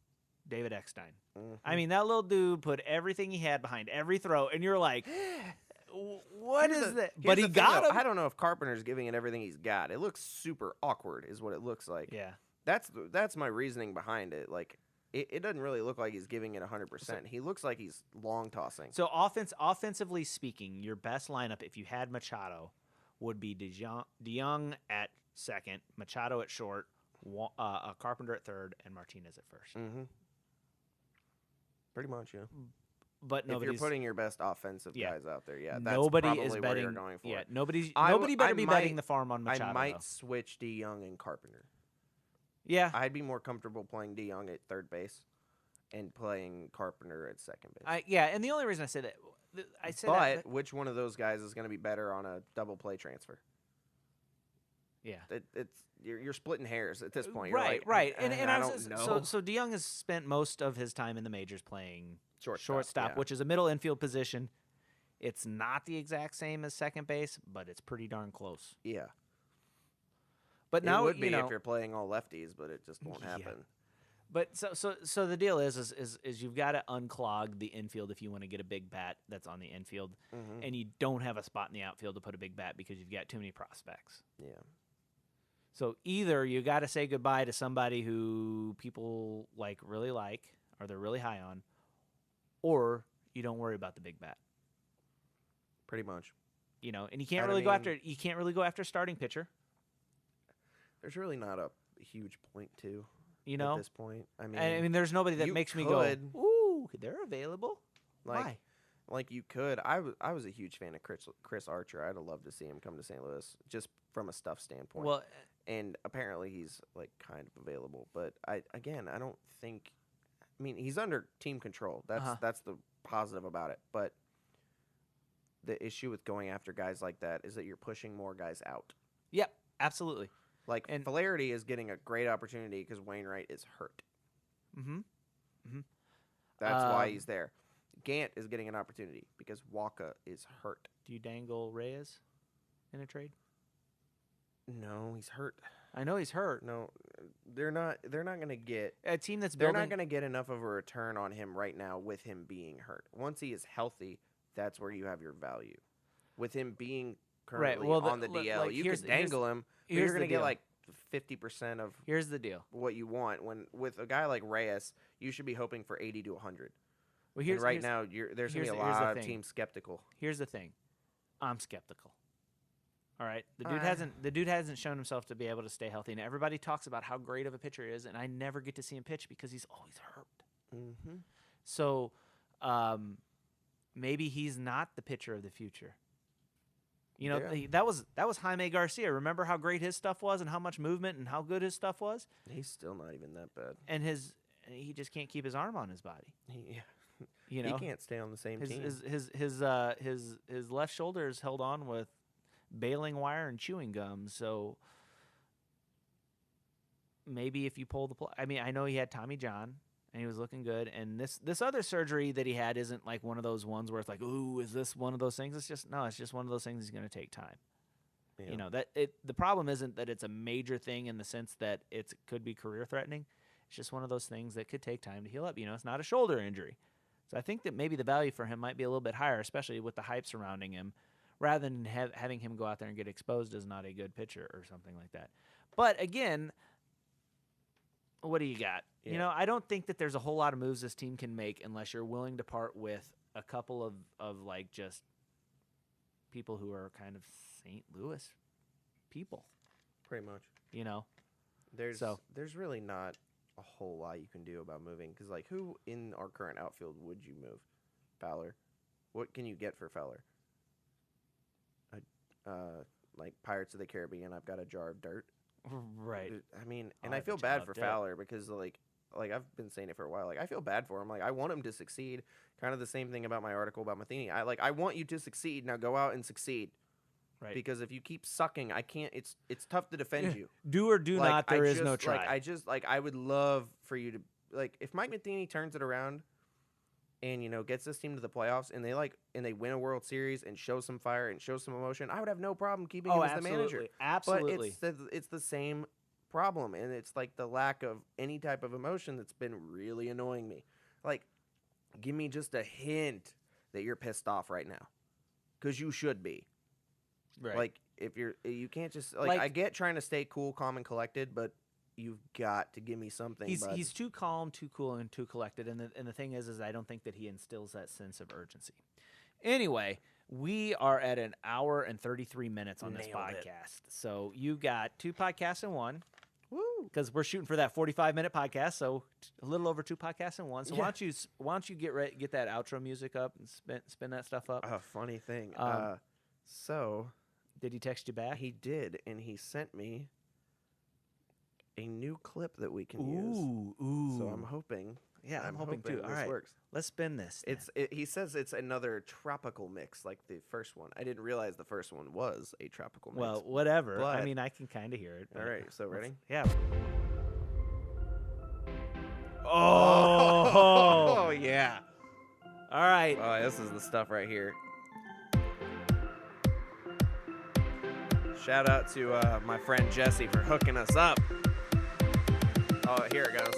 David Eckstein. Mm-hmm. I mean, that little dude put everything he had behind every throw, and you're like, what is that? But he got him. I don't know if Carpenter's giving it everything he's got. It looks super awkward, is what it looks like. Yeah, that's my reasoning behind it. Like, it doesn't really look like he's giving it 100%. He looks like he's long tossing. So offensively speaking, your best lineup, if you had Machado, would be DeYoung at second, Machado at short, Carpenter at third, and Martinez at first. Mm-hmm. Pretty much, yeah. But if you're putting your best offensive guys out there, that's nobody probably is where betting. you're going for. Yeah, nobody better be betting the farm on Machado. I might switch DeYoung and Carpenter. Yeah, I'd be more comfortable playing DeYoung at third base and playing Carpenter at second base. And the only reason I say that, which one of those guys is going to be better on a double play transfer? Yeah, you're splitting hairs at this point. Right. And I don't know. So DeYoung has spent most of his time in the majors playing shortstop, yeah. which is a middle infield position. It's not the exact same as second base, but it's pretty darn close. Yeah. But now it would be if you're playing all lefties, but it just won't happen. But so the deal is you've got to unclog the infield if you want to get a big bat that's on the infield, and you don't have a spot in the outfield to put a big bat because you've got too many prospects. Yeah. So either you got to say goodbye to somebody who people really like or they're really high on, or you don't worry about the big bat. Pretty much. And you can't really go after a starting pitcher. There's really not a huge point to. You know, at this point. I I mean, there's nobody that you makes me could. go, ooh, they're available. Why? Like you could. I was a huge fan of Chris Archer. I'd have loved to see him come to St. Louis just from a stuff standpoint. Well, and apparently he's like kind of available, but I don't think. I mean, he's under team control. That's the positive about it. But the issue with going after guys like that is that you're pushing more guys out. yep, absolutely. Like And- Flaherty is getting a great opportunity because Wainwright is hurt. Mm-hmm. That's why he's there. Gant is getting an opportunity because Waka is hurt. Do you dangle Reyes in a trade? No, he's hurt. I know he's hurt. No, they're not going to get. A team that's They're building. not going to get enough of a return on him right now with him being hurt. Once he is healthy, that's where you have your value. With him being currently well, on the DL, like, you here's- could dangle him, but here's you're going the to get deal. like 50% of Here's the deal. what you want. When with a guy like Reyes, you should be hoping for 80 to 100. Well, And right now, there's going to be a here's the lot of thing. teams skeptical. Here's the thing. I'm skeptical. All right, the I- dude hasn't shown himself to be able to stay healthy, and everybody talks about how great of a pitcher he is, and I never get to see him pitch because he's always hurt. Mm-hmm. So, maybe he's not the pitcher of the future. You know, Yeah. that was Jaime Garcia. Remember how great his stuff was and how much movement and how good his stuff was, He's still not even that bad. and he just can't keep his arm on his body. You know, He can't stay on the same team. his left shoulder is held on with baling wire and chewing gum. So maybe if you pull the plug, I mean, I know he had Tommy John and he was looking good, and this other surgery that he had isn't like one of those ones where it's like, ooh, is this one of those things? It's just one of those things that's going to take time. Yeah. You know, the problem isn't that it's a major thing in the sense that it could be career threatening. It's just one of those things that could take time to heal up. You know, it's not a shoulder injury. So I think that maybe the value for him might be a little bit higher, especially with the hype surrounding him, rather than having him go out there and get exposed as not a good pitcher or something like that. But again, what do you got? Yeah. You know, I don't think that there's a whole lot of moves this team can make unless you're willing to part with a couple of like just people who are kind of St. Louis people. Pretty much. You know, There's really not a whole lot you can do about moving because, like, who in our current outfield would you move? Fowler. What can you get for Fowler? Like Pirates of the Caribbean, I've got a jar of dirt. right? I mean, Oh, and I I feel have a jar bad of for dirt. Fowler because, like I've been saying it for a while. Like, I feel bad for him. Like, I want him to succeed. Kind of the same thing about my article about Matheny. I want you to succeed. Now go out and succeed. Right. Because if you keep sucking, I can't. It's tough to defend you. Do or do Like, not. There is just, no try. I would love for you to if Mike Matheny turns it around and gets this team to the playoffs and they win a World Series and show some fire and show some emotion, I would have no problem keeping him as the manager. Absolutely. But it's the same problem, and it's like the lack of any type of emotion that's been really annoying me. Like, give me just a hint that you're pissed off right now, because you should be. Right. Like, if you can't just Like- I get trying to stay cool, calm, and collected, but you've got to give me something. bud. He's too calm, too cool, and too collected. And the thing is I don't think that he instills that sense of urgency. Anyway, we are at an hour and 33 minutes on this Nailed it. podcast. So you got 2 podcasts in one, Woo! because we're shooting for that 45-minute podcast. So a little over 2 podcasts in one. So Yeah. why don't you get that outro music up and spin that stuff up? A funny thing. So Did he text you back? he did, and he sent me a new clip that we can use. Ooh. So I'm hoping. Yeah, I'm hoping too. All this right. works. Let's spin this. then. He says it's another tropical mix, like the first one. I didn't realize the first one was a tropical mix. well, whatever. I but- mean, I can kind of hear it. all but right. So ready? Yeah. Oh. yeah. All right. Oh, this is the stuff right here. Shout out to my friend Jesse for hooking us up. Oh, here it goes.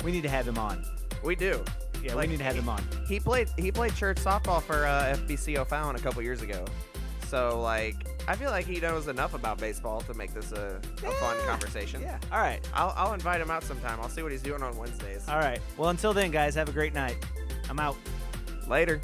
We need to have him on. We do. Yeah, Like, we need to have him on. He played church softball for FBC O'Fallon a couple years ago. So, like, I feel like he knows enough about baseball to make this a fun conversation. Yeah. All right. I'll invite him out sometime. I'll see what he's doing on Wednesdays. All right. Well, until then, guys, have a great night. I'm out. Later.